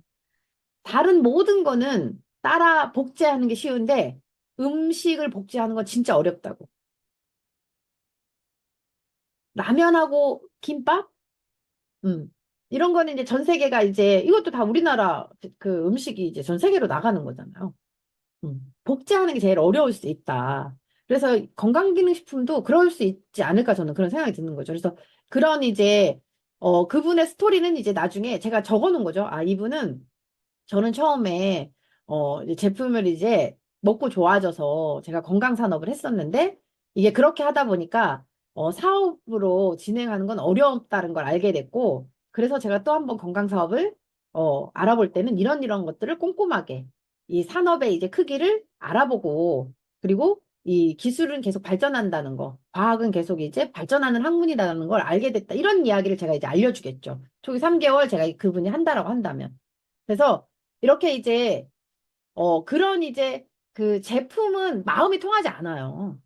다른 모든 거는 따라 복제하는 게 쉬운데 음식을 복제하는 건 진짜 어렵다고. 라면하고 김밥? 음. 이런 거는 이제 전 세계가 이제 이것도 다 우리나라 그 음식이 이제 전 세계로 나가는 거잖아요. 복제하는 게 제일 어려울 수 있다. 그래서 건강기능식품도 그럴 수 있지 않을까 저는 그런 생각이 드는 거죠. 그래서 그런 이제 그분의 스토리는 이제 나중에 제가 적어 놓은 거죠. 아, 이분은 저는 처음에 이제 제품을 이제 먹고 좋아져서 제가 건강 산업을 했었는데 이게 그렇게 하다 보니까 사업으로 진행하는 건 어렵다는 걸 알게 됐고 그래서 제가 또 한 번 건강 사업을 알아볼 때는 이런 것들을 꼼꼼하게 이 산업의 이제 크기를 알아보고 그리고 이 기술은 계속 발전한다는 거, 과학은 계속 이제 발전하는 학문이라는 걸 알게 됐다. 이런 이야기를 제가 이제 알려주겠죠. 초기 3개월 제가 그분이 한다라고 한다면. 그래서 이렇게 이제, 그런 이제 그 제품은 마음이 통하지 않아요.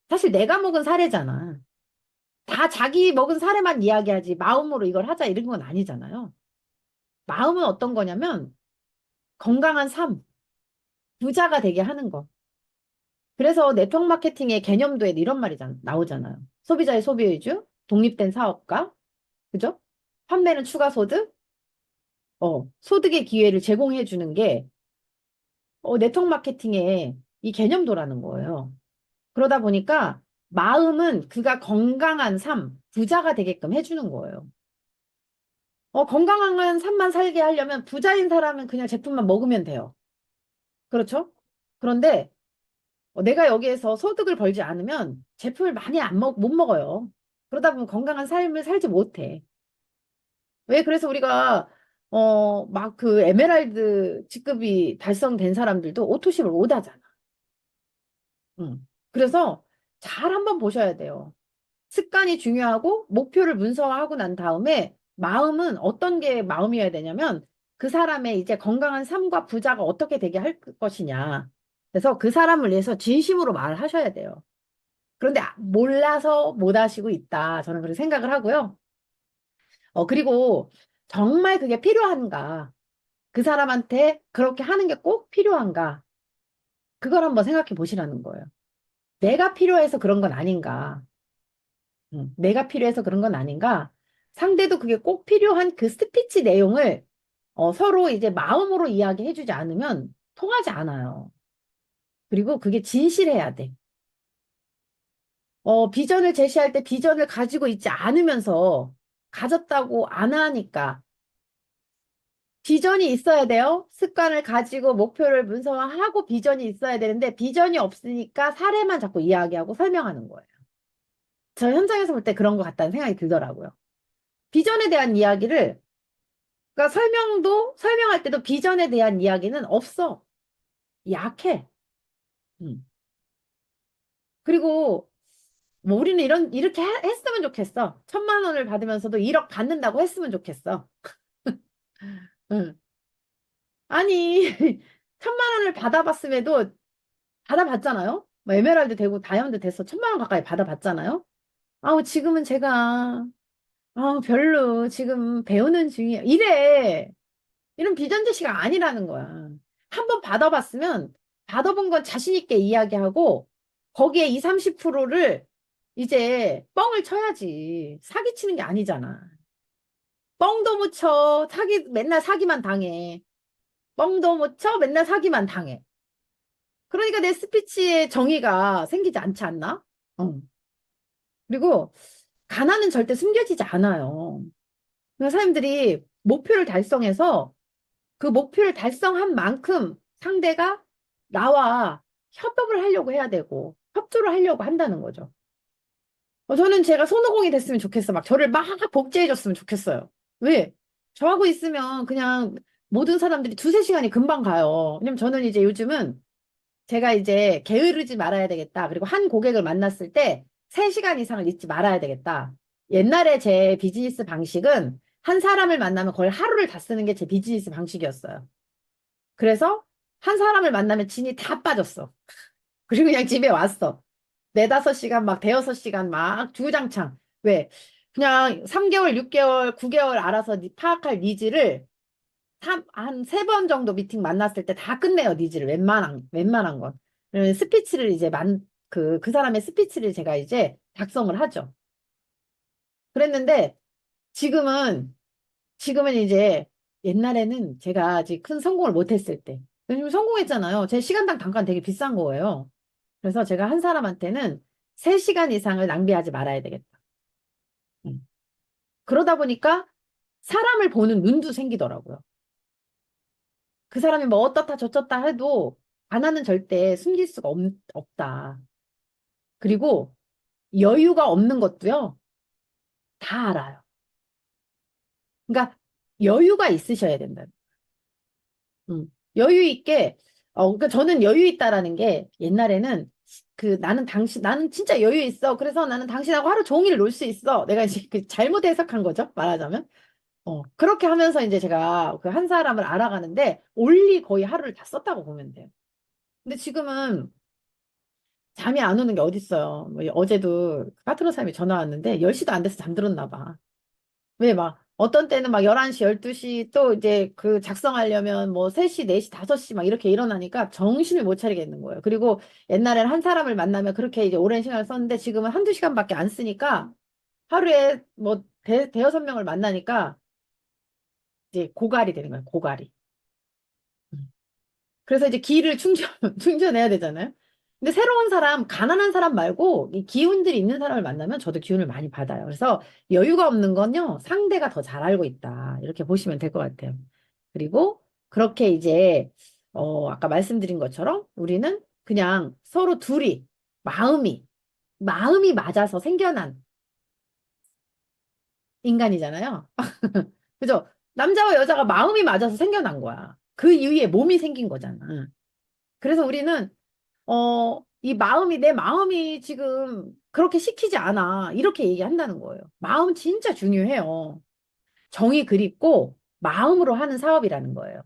사실 내가 먹은 사례잖아. 다 자기 먹은 사례만 이야기하지 마음으로 이걸 하자 이런 건 아니잖아요. 마음은 어떤 거냐면 건강한 삶, 부자가 되게 하는 거. 그래서 네트워크 마케팅의 개념도에 이런 말이 나오잖아요. 소비자의 소비 위주, 독립된 사업가, 그죠? 판매는 추가 소득, 소득의 기회를 제공해 주는 게 네트워크 마케팅의 이 개념도라는 거예요. 그러다 보니까 마음은 그가 건강한 삶, 부자가 되게끔 해주는 거예요. 건강한 삶만 살게 하려면 부자인 사람은 그냥 제품만 먹으면 돼요. 그렇죠? 그런데 내가 여기에서 소득을 벌지 않으면 제품을 많이 못 먹어요. 그러다 보면 건강한 삶을 살지 못해. 왜? 그래서 우리가 막 그 에메랄드 직급이 달성된 사람들도 오토십을 못 하잖아. 그래서 잘 한번 보셔야 돼요. 습관이 중요하고 목표를 문서화하고 난 다음에 마음은 어떤 게 마음이어야 되냐면 그 사람의 이제 건강한 삶과 부자가 어떻게 되게 할 것이냐. 그래서 그 사람을 위해서 진심으로 말을 하셔야 돼요. 그런데 몰라서 못 하시고 있다. 저는 그렇게 생각을 하고요. 그리고 정말 그게 필요한가? 그 사람한테 그렇게 하는 게 꼭 필요한가? 그걸 한번 생각해 보시라는 거예요. 내가 필요해서 그런 건 아닌가? 내가 필요해서 그런 건 아닌가? 상대도 그게 꼭 필요한 그 스피치 내용을 서로 이제 마음으로 이야기해주지 않으면 통하지 않아요. 그리고 그게 진실해야 돼. 비전을 제시할 때 비전을 가지고 있지 않으면서 가졌다고 안 하니까 비전이 있어야 돼요. 습관을 가지고 목표를 문서화하고 비전이 있어야 되는데 비전이 없으니까 사례만 자꾸 이야기하고 설명하는 거예요. 저 현장에서 볼 때 그런 것 같다는 생각이 들더라고요. 비전에 대한 이야기를, 그러니까 설명할 때도 비전에 대한 이야기는 없어. 약해. 음. 그리고 뭐 우리는 이렇게 했으면 좋겠어. 1,000만 원을 받으면서도 1억 받는다고 했으면 좋겠어. 응. 아니, 1,000만 원을 받아봤음에도 받아봤잖아요? 뭐 에메랄드 되고 다이아몬드 돼서 1,000만 원 가까이 받아봤잖아요? 아우, 지금은 제가, 별로 지금 배우는 중이에요. 이런 비전 제시가 아니라는 거야. 한번 받아봤으면 받아본 건 자신 있게 이야기하고 거기에 2, 30%를 이제 뻥을 쳐야지. 사기치는 게 아니잖아. 뻥도 못 쳐. 맨날 사기만 당해. 뻥도 못 쳐. 맨날 사기만 당해. 그러니까 내 스피치에 정의가 생기지 않지 않나? 어. 그리고 가난은 절대 숨겨지지 않아요. 그러니까 사람들이 목표를 달성해서 그 목표를 달성한 만큼 상대가 나와 협업을 하려고 해야 되고 협조를 하려고 한다는 거죠. 저는 제가 손오공이 됐으면 좋겠어. 막 저를 막 복제해줬으면 좋겠어요. 왜? 저하고 있으면 그냥 모든 사람들이 두세 시간이 금방 가요. 왜냐면 저는 이제 요즘은 제가 이제 게으르지 말아야 되겠다. 그리고 한 고객을 만났을 때 3시간 이상을 있지 말아야 되겠다. 옛날에 제 비즈니스 방식은 한 사람을 만나면 거의 하루를 다 쓰는 게 제 비즈니스 방식이었어요. 그래서 한 사람을 만나면 진이 다 빠졌어. 그리고 그냥 집에 왔어. 4, 5시간 막 대여섯 시간 막 주구장창. 왜? 그냥 3개월, 6개월, 9개월 알아서 파악할 니즈를 한 3번 정도 미팅 만났을 때 다 끝내요, 니즈를. 웬만한 건. 그러면 스피치를 이제 그 사람의 스피치를 제가 이제 작성을 하죠. 그랬는데 지금은, 지금은 이제 옛날에는 제가 아직 큰 성공을 못했을 때. 요즘 성공했잖아요. 제 시간당 단가는 되게 비싼 거예요. 그래서 제가 한 사람한테는 3시간 이상을 낭비하지 말아야 되겠다. 음. 그러다 보니까 사람을 보는 눈도 생기더라고요. 그 사람이 뭐 어떻다 저쩌다 해도 하나는 절대 숨길 수가 없다. 그리고 여유가 없는 것도요, 다 알아요. 그러니까 여유가 있으셔야 된다. 여유 있게, 그러니까 저는 여유 있다라는 게 옛날에는 나는 진짜 여유 있어. 그래서 나는 당신하고 하루 종일 놀 수 있어. 내가 이제 잘못 해석한 거죠. 말하자면. 그렇게 하면서 이제 제가 그 한 사람을 알아가는데 올리 거의 하루를 다 썼다고 보면 돼요. 근데 지금은 잠이 안 오는 게 어딨어요. 뭐 어제도 파트너 사람이 전화 왔는데 10시도 안 돼서 잠들었나 봐. 왜 막 어떤 때는 막 11시, 12시 또 이제 그 작성하려면 뭐 3시, 4시, 5시 막 이렇게 일어나니까 정신을 못 차리겠는 거예요. 그리고 옛날에는 한 사람을 만나면 그렇게 이제 오랜 시간을 썼는데 지금은 한두 시간밖에 안 쓰니까 하루에 뭐 대여섯 명을 만나니까 이제 고갈이 되는 거예요. 고갈이. 음. 그래서 이제 기를 충전해야 되잖아요. 근데 새로운 사람, 가난한 사람 말고 이 기운들이 있는 사람을 만나면 저도 기운을 많이 받아요. 그래서 여유가 없는 건요, 상대가 더 잘 알고 있다. 이렇게 보시면 될 것 같아요. 그리고 그렇게 이제, 아까 말씀드린 것처럼 우리는 그냥 서로 둘이 마음이, 마음이 맞아서 생겨난 인간이잖아요. 그죠? 남자와 여자가 마음이 맞아서 생겨난 거야. 그 이후에 몸이 생긴 거잖아. 그래서 우리는 내 마음이 지금 그렇게 시키지 않아. 이렇게 얘기한다는 거예요. 마음 진짜 중요해요. 정이 그립고 마음으로 하는 사업이라는 거예요.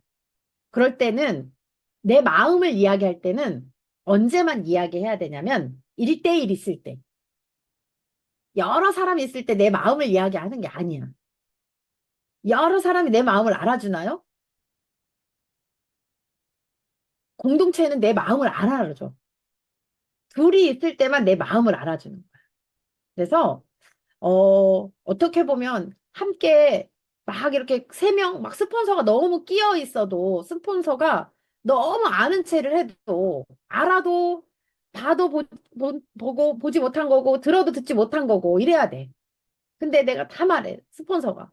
그럴 때는 내 마음을 이야기할 때는 언제만 이야기해야 되냐면 1대1 있을 때. 여러 사람이 있을 때 내 마음을 이야기하는 게 아니야. 여러 사람이 내 마음을 알아주나요? 공동체는 내 마음을 안 알아줘. 둘이 있을 때만 내 마음을 알아주는 거야. 그래서 어떻게 보면 함께 막 이렇게 세 명, 막 스폰서가 너무 끼어 있어도 스폰서가 너무 아는 체를 해도 알아도 봐도 보고 보지 못한 거고 들어도 듣지 못한 거고 이래야 돼. 근데 내가 다 말해, 스폰서가.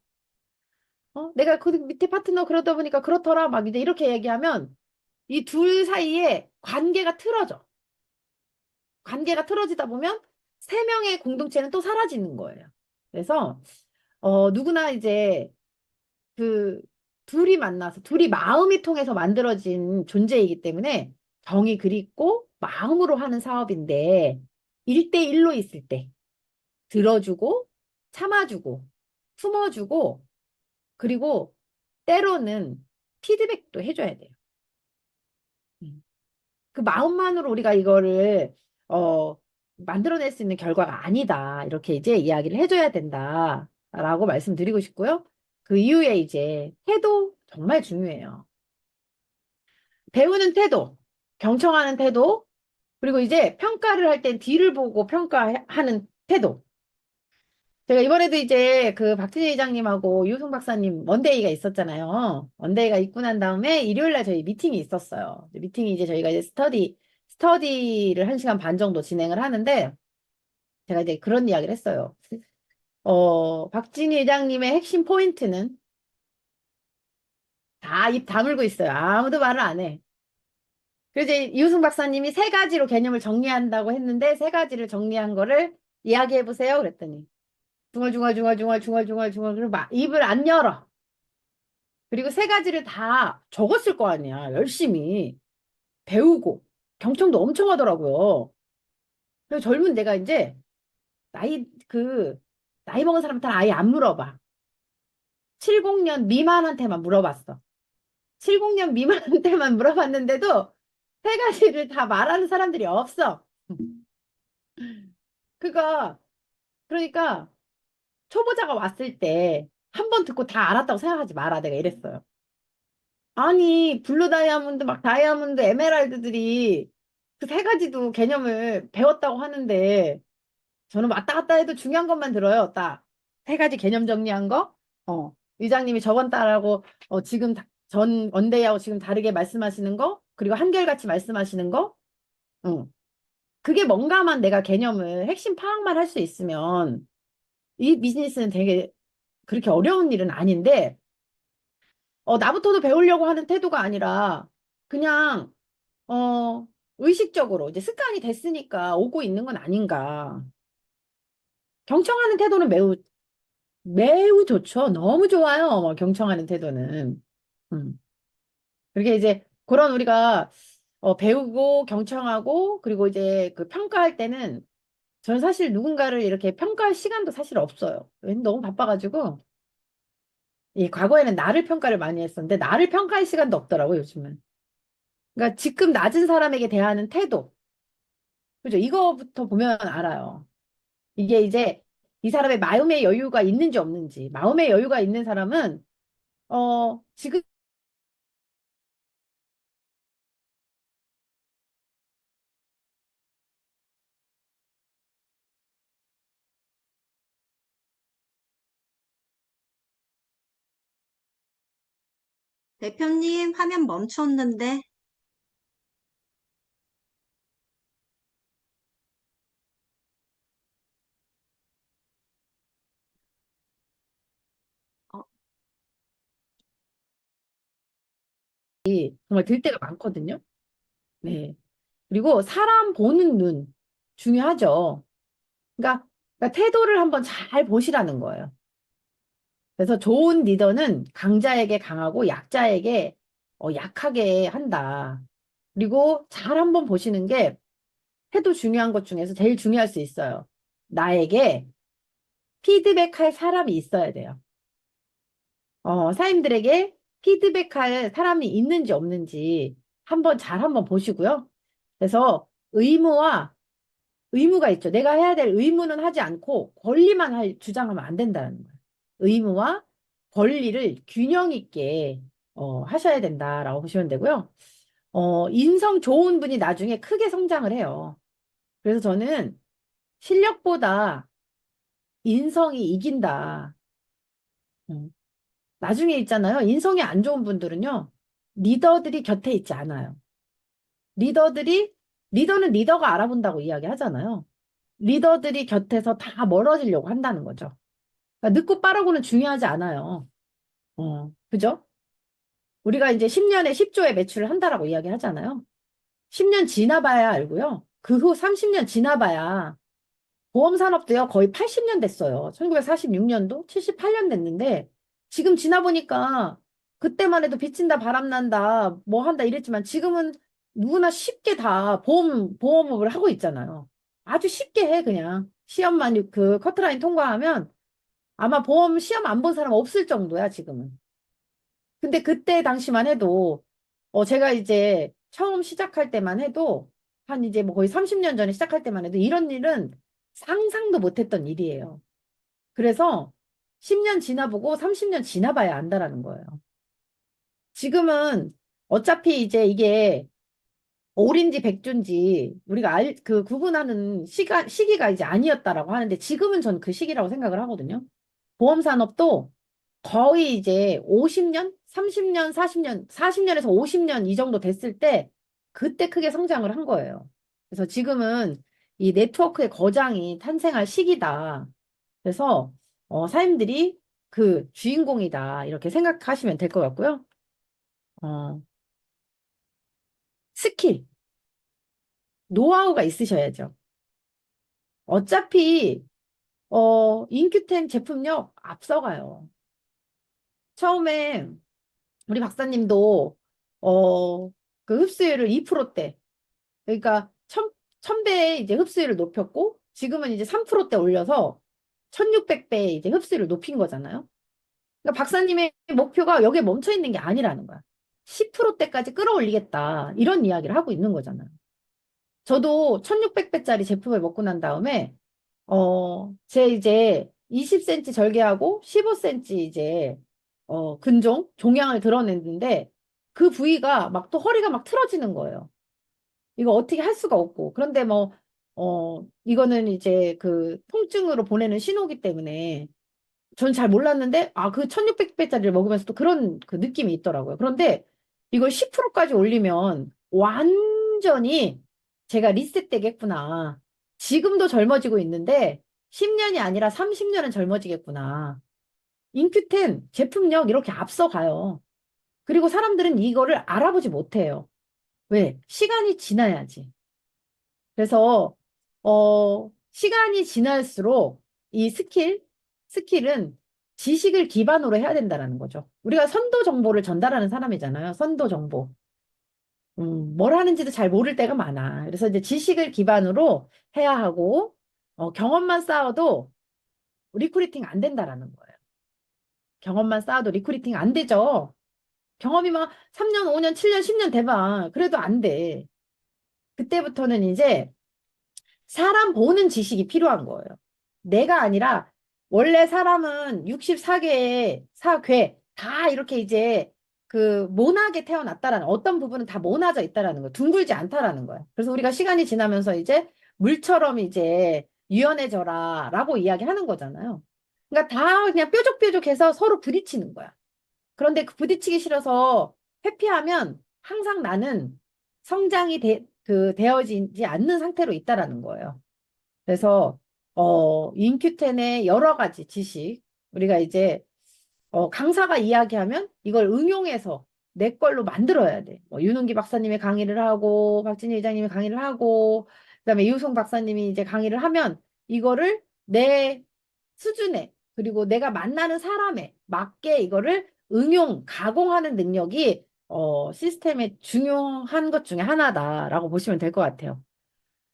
내가 그 밑에 파트너 그러다 보니까 그렇더라. 막 이제 이렇게 얘기하면 이 둘 사이에 관계가 틀어져. 관계가 틀어지다 보면 세 명의 공동체는 또 사라지는 거예요. 그래서, 누구나 이제 그 둘이 만나서 둘이 마음이 통해서 만들어진 존재이기 때문에 정이 그립고 마음으로 하는 사업인데 1대1로 있을 때 들어주고 참아주고 품어주고 그리고 때로는 피드백도 해줘야 돼요. 음. 그 마음만으로 우리가 이거를 어, 만들어낼 수 있는 결과가 아니다. 이렇게 이제 이야기를 해줘야 된다라고 말씀드리고 싶고요. 그 이후에 이제 태도 정말 중요해요. 배우는 태도, 경청하는 태도, 그리고 이제 평가를 할 땐 뒤를 보고 평가하는 태도. 제가 이번에도 이제 그 박진희 회장님하고 유승 박사님 원데이가 있었잖아요. 원데이가 있고 난 다음에 일요일 날 저희 미팅이 있었어요. 미팅이 이제 저희가 이제 스터디를 1시간 반 정도 진행을 하는데 제가 이제 그런 이야기를 했어요. 박진희 회장님의 핵심 포인트는 다 입 다물고 있어요. 아무도 말을 안 해. 그래서 이제 이우승 박사님이 세 가지로 개념을 정리한다고 했는데 세 가지를 정리한 거를 이야기해 보세요. 그랬더니 중얼중얼중얼중얼중얼중얼 그리고 막 입을 안 열어. 그리고 세 가지를 다 적었을 거 아니야. 열심히 배우고 경청도 엄청 하더라고요. 그래서 젊은 내가 이제 나이 나이 먹은 사람한테는 아예 안 물어봐. 70년 미만한테만 물어봤어. 70년 미만한테만 물어봤는데도 세 가지를 다 말하는 사람들이 없어. 그니까 그러니까 초보자가 왔을 때 한 번 듣고 다 알았다고 생각하지 마라. 내가 이랬어요. 아니, 블루 다이아몬드, 막 다이아몬드, 에메랄드들이 그 세 가지도 개념을 배웠다고 하는데 저는 왔다 갔다 해도 중요한 것만 들어요. 딱. 세 가지 개념 정리한 거. 의장님이 저번 달하고 지금 전 원데이하고 지금 다르게 말씀하시는 거. 그리고 한결같이 말씀하시는 거. 어. 그게 뭔가만 내가 개념을 핵심 파악만 할 수 있으면 이 비즈니스는 되게 그렇게 어려운 일은 아닌데 나부터도 배우려고 하는 태도가 아니라 그냥 의식적으로 이제 습관이 됐으니까 오고 있는 건 아닌가. 경청하는 태도는 매우 좋죠. 너무 좋아요. 경청하는 태도는. 음. 그렇게 이제 그런 우리가 배우고 경청하고 그리고 이제 그 평가할 때는 저는 사실 누군가를 이렇게 평가할 시간도 사실 없어요. 왜냐면 너무 바빠가지고 과거에는 나를 평가를 많이 했었는데 나를 평가할 시간도 없더라고 요즘은. 그러니까 지금 낮은 사람에게 대하는 태도. 그죠? 이거부터 보면 알아요. 이게 이제 이 사람의 마음의 여유가 있는지 없는지. 마음의 여유가 있는 사람은 지금
대표님, 화면 멈췄는데, 어,
정말 들 때가 많거든요. 네. 그리고 사람 보는 눈 중요하죠. 그러니까 태도를 한번 잘 보시라는 거예요. 그래서 좋은 리더는 강자에게 강하고 약자에게 약하게 한다. 그리고 잘 한번 보시는 게 태도 중요한 것 중에서 제일 중요할 수 있어요. 나에게 피드백할 사람이 있어야 돼요. 사임들에게 피드백할 사람이 있는지 없는지 한번 보시고요. 그래서 의무가 있죠. 내가 해야 될 의무는 하지 않고 권리만 주장하면 안 된다는 거예요. 의무와 권리를 균형 있게 하셔야 된다라고 보시면 되고요. 인성 좋은 분이 나중에 크게 성장을 해요. 그래서 저는 실력보다 인성이 이긴다. 음. 나중에 있잖아요. 인성이 안 좋은 분들은요. 리더들이 곁에 있지 않아요. 리더들이, 리더는 리더가 알아본다고 이야기하잖아요. 리더들이 곁에서 다 멀어지려고 한다는 거죠. 그러니까 늦고 빠르고는 중요하지 않아요. 그죠? 우리가 이제 10년에 10조의 매출을 한다라고 이야기하잖아요. 10년 지나봐야 알고요. 그 후 30년 지나봐야 보험 산업도요, 거의 80년 됐어요. 1946년도 78년 됐는데, 지금 지나보니까, 그때만 해도 빚진다, 바람난다, 뭐 한다 이랬지만, 지금은 누구나 쉽게 다 보험업을 하고 있잖아요. 아주 쉽게 해, 그냥. 시험만 그 커트라인 통과하면, 아마 보험 시험 안 본 사람 없을 정도야, 지금은. 근데 그때 당시만 해도, 제가 이제 처음 시작할 때만 해도, 한 이제 뭐 거의 30년 전에 시작할 때만 해도, 이런 일은 상상도 못했던 일이에요. 그래서 10년 지나보고 30년 지나봐야 안다라는 거예요. 지금은 어차피 이제 이게 올인지 백주인지 우리가 그 구분하는 시기가 이제 아니었다라고 하는데 지금은 전 그 시기라고 생각을 하거든요. 보험 산업도 거의 이제 50년, 30년, 40년, 40년에서 50년 이 정도 됐을 때 그때 크게 성장을 한 거예요. 그래서 지금은 이 네트워크의 거장이 탄생할 시기다. 그래서 사람들이 그 주인공이다. 이렇게 생각하시면 될 것 같고요. 어, 스킬, 노하우가 있으셔야죠. 어차피 인큐템 제품력 앞서가요. 처음에 우리 박사님도 어, 그 흡수율을 2%대, 그러니까 1000배의 이제 흡수율을 높였고 지금은 이제 3%대 올려서 1600배의 이제 흡수율을 높인 거잖아요. 그러니까 박사님의 목표가 여기에 멈춰 있는 게 아니라는 거야. 10%대까지 끌어올리겠다. 이런 이야기를 하고 있는 거잖아요. 저도 1600배짜리 제품을 먹고 난 다음에, 제 이제 20cm 절개하고 15cm 이제, 근종, 종양을 드러냈는데, 그 부위가 막 또 허리가 막 틀어지는 거예요. 이거 어떻게 할 수가 없고. 그런데 뭐, 이거는 이제 그 통증으로 보내는 신호기 때문에, 전 잘 몰랐는데, 아, 그 1600배짜리를 먹으면서 또 그런 그 느낌이 있더라고요. 그런데 이걸 10%까지 올리면 완전히 제가 리셋되겠구나. 지금도 젊어지고 있는데 10년이 아니라 30년은 젊어지겠구나. 인큐텐 제품력 이렇게 앞서가요. 그리고 사람들은 이거를 알아보지 못해요. 왜? 시간이 지나야지. 그래서 시간이 지날수록 이 스킬은 지식을 기반으로 해야 된다는 거죠. 우리가 선도 정보를 전달하는 사람이잖아요. 선도 정보. 뭘 하는지도 잘 모를 때가 많아. 그래서 이제 지식을 기반으로 해야 하고, 경험만 쌓아도 리크루팅 안 된다라는 거예요. 경험만 쌓아도 리크루팅 안 되죠. 경험이 막 3년, 5년, 7년, 10년 돼봐. 그래도 안 돼. 그때부터는 이제 사람 보는 지식이 필요한 거예요. 내가 아니라 원래 사람은 64개의 사괴 다 이렇게 이제 그 모나게 태어났다라는, 어떤 부분은 다 모나져 있다라는 거, 둥글지 않다라는 거예요. 그래서 우리가 시간이 지나면서 이제 물처럼 이제 유연해져라라고 이야기하는 거잖아요. 그러니까 다 그냥 뾰족뾰족해서 서로 부딪히는 거야. 그런데 그 부딪히기 싫어서 회피하면 항상 나는 성장이 되어지지 않는 상태로 있다라는 거예요. 그래서 인큐텐의 여러 가지 지식, 우리가 이제 강사가 이야기하면 이걸 응용해서 내 걸로 만들어야 돼. 뭐 윤은기 박사님의 강의를 하고 박진희 회장님의 강의를 하고 그다음에 이우송 박사님이 이제 강의를 하면 이거를 내 수준에, 그리고 내가 만나는 사람에 맞게 이거를 응용, 가공하는 능력이 시스템의 중요한 것 중에 하나다라고 보시면 될 것 같아요.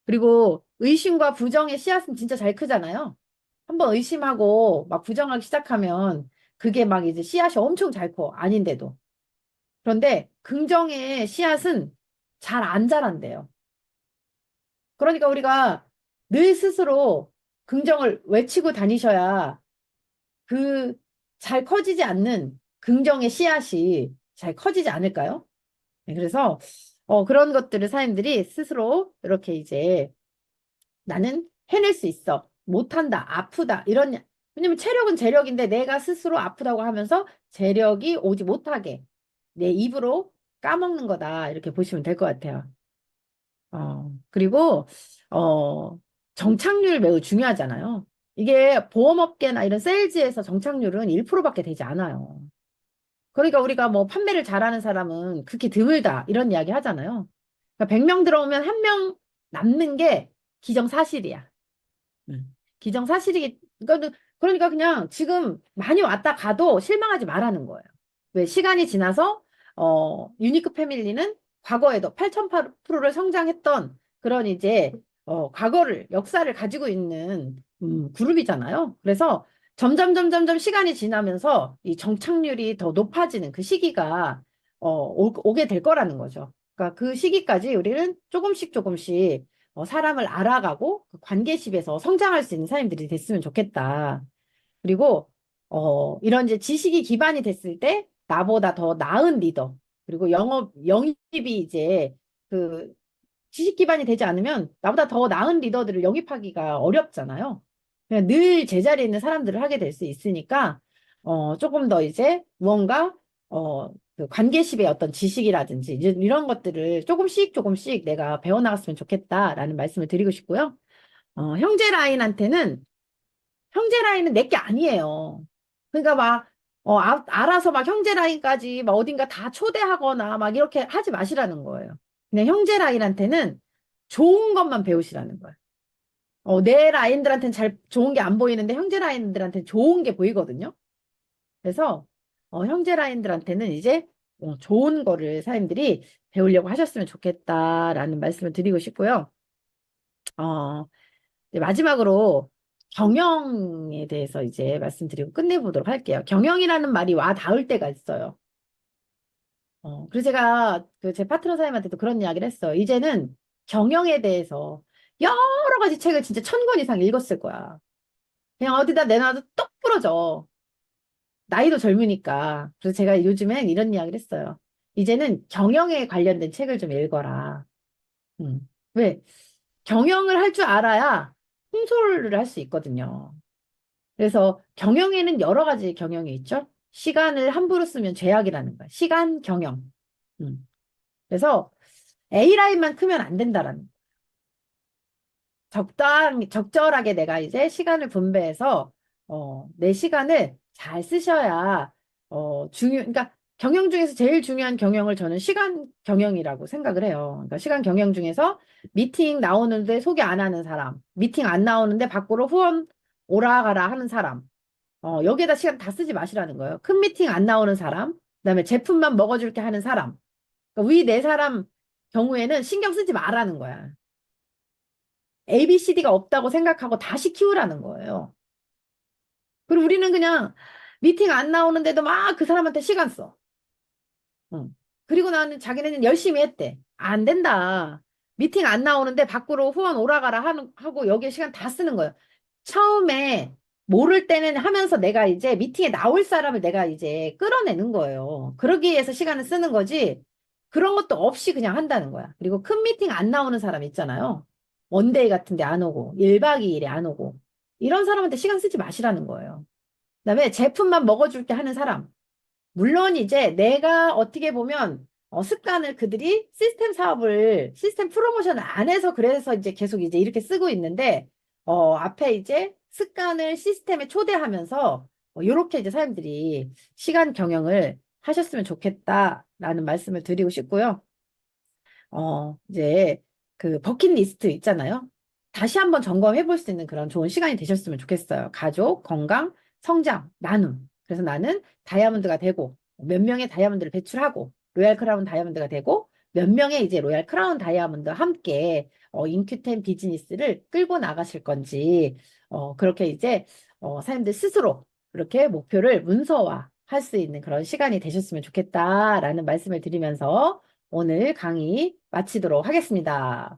그리고 의심과 부정의 씨앗은 진짜 잘 크잖아요. 한번 의심하고 막 부정하기 시작하면 그게 막 이제 씨앗이 엄청 잘 커. 아닌데도. 그런데 긍정의 씨앗은 잘 안 자란대요. 그러니까 우리가 늘 스스로 긍정을 외치고 다니셔야 그 잘 커지지 않는 긍정의 씨앗이 잘 커지지 않을까요? 네, 그래서 그런 것들을 사람들이 스스로 이렇게 이제 나는 해낼 수 있어. 못한다. 아프다. 이런 왜냐면 체력은 재력인데 내가 스스로 아프다고 하면서 재력이 오지 못하게 내 입으로 까먹는 거다. 이렇게 보시면 될 것 같아요. 그리고, 어, 정착률 매우 중요하잖아요. 이게 보험업계나 이런 세일즈에서 정착률은 1%밖에 되지 않아요. 그러니까 우리가 뭐 판매를 잘하는 사람은 극히 드물다. 이런 이야기 하잖아요. 그러니까 100명 들어오면 한 명 남는 게 기정사실이야. 기정사실이기, 그러니까 그냥 지금 많이 왔다 가도 실망하지 말라는 거예요. 왜 시간이 지나서, 유니크 패밀리는 과거에도 8,000%를 성장했던 그런 이제, 역사를 가지고 있는, 그룹이잖아요. 그래서 점점 시간이 지나면서 이 정착률이 더 높아지는 그 시기가, 오게 될 거라는 거죠. 그러니까 그 시기까지 우리는 조금씩 사람을 알아가고 그 관계십에서 성장할 수 있는 사람들이 됐으면 좋겠다. 그리고 이런 이제 지식이 기반이 됐을 때 나보다 더 나은 리더 그리고 영입이 이제 그 지식 기반이 되지 않으면 나보다 더 나은 리더들을 영입하기가 어렵잖아요. 그냥 늘 제자리에 있는 사람들을 하게 될 수 있으니까 조금 더 이제 무언가 그 관계십의 어떤 지식이라든지 이런 것들을 조금씩 내가 배워나갔으면 좋겠다라는 말씀을 드리고 싶고요. 형제 라인한테는 형제 라인은 내 게 아니에요. 그러니까 막 알아서 막 형제 라인까지 막 어딘가 다 초대하거나 막 이렇게 하지 마시라는 거예요. 그냥 형제 라인한테는 좋은 것만 배우시라는 거예요. 내 라인들한테는 잘 좋은 게 안 보이는데 형제 라인들한테는 좋은 게 보이거든요. 그래서 형제 라인들한테는 이제 좋은 거를 사람들이 배우려고 하셨으면 좋겠다라는 말씀을 드리고 싶고요. 어, 이제 마지막으로 경영에 대해서 이제 말씀드리고 끝내보도록 할게요. 경영이라는 말이 와 닿을 때가 있어요. 그래서 제가 그 제 파트너 사장님한테도 그런 이야기를 했어요. 이제는 경영에 대해서 여러 가지 책을 진짜 1,000권 이상 읽었을 거야. 그냥 어디다 내놔도 똑 부러져. 나이도 젊으니까. 그래서 제가 요즘엔 이런 이야기를 했어요. 이제는 경영에 관련된 책을 좀 읽어라. 왜? 경영을 할 줄 알아야 홍솔을 할 수 있거든요. 그래서 경영에는 여러 가지 경영이 있죠. 시간을 함부로 쓰면 죄악이라는 거야. 시간 경영. 음. 그래서 A라인만 크면 안 된다라는 적절하게 내가 이제 시간을 분배해서, 내 시간을 잘 쓰셔야, 그러니까 경영 중에서 제일 중요한 경영을 저는 시간 경영이라고 생각을 해요. 그러니까 시간 경영 중에서 미팅 나오는데 소개 안 하는 사람, 미팅 안 나오는데 밖으로 후원 오라 가라 하는 사람, 여기에다 시간 다 쓰지 마시라는 거예요. 큰 미팅 안 나오는 사람, 그다음에 제품만 먹어줄게 하는 사람, 그러니까 위 네 사람 경우에는 신경 쓰지 말라는 거야. ABCD가 없다고 생각하고 다시 키우라는 거예요. 그리고 우리는 그냥 미팅 안 나오는데도 막 그 사람한테 시간 써. 응. 그리고 나는 자기네는 열심히 했대. 안 된다. 미팅 안 나오는데 밖으로 후원 오라가라 하고 여기에 시간 다 쓰는 거예요. 처음에 모를 때는 하면서 내가 이제 미팅에 나올 사람을 내가 이제 끌어내는 거예요. 그러기 위해서 시간을 쓰는 거지. 그런 것도 없이 그냥 한다는 거야. 그리고 큰 미팅 안 나오는 사람 있잖아요. 원데이 같은 데 안 오고 1박 2일에 안 오고 이런 사람한테 시간 쓰지 마시라는 거예요. 그다음에 제품만 먹어줄게 하는 사람. 물론 이제 내가 어떻게 보면 습관을 그들이 시스템 프로모션을 안 해서 그래서 이제 계속 이제 이렇게 쓰고 있는데 앞에 이제 습관을 시스템에 초대하면서 이렇게 이제 사람들이 시간 경영을 하셨으면 좋겠다라는 말씀을 드리고 싶고요. 이제 그 버킷리스트 있잖아요. 다시 한번 점검해 볼 수 있는 그런 좋은 시간이 되셨으면 좋겠어요. 가족, 건강, 성장, 나눔. 그래서 나는 다이아몬드가 되고 몇 명의 다이아몬드를 배출하고 로얄 크라운 다이아몬드가 되고 몇 명의 이제 로얄 크라운 다이아몬드와 함께 인큐템 비즈니스를 끌고 나가실 건지 그렇게 이제 사람들 스스로 그렇게 목표를 문서화 할 수 있는 그런 시간이 되셨으면 좋겠다라는 말씀을 드리면서 오늘 강의 마치도록 하겠습니다.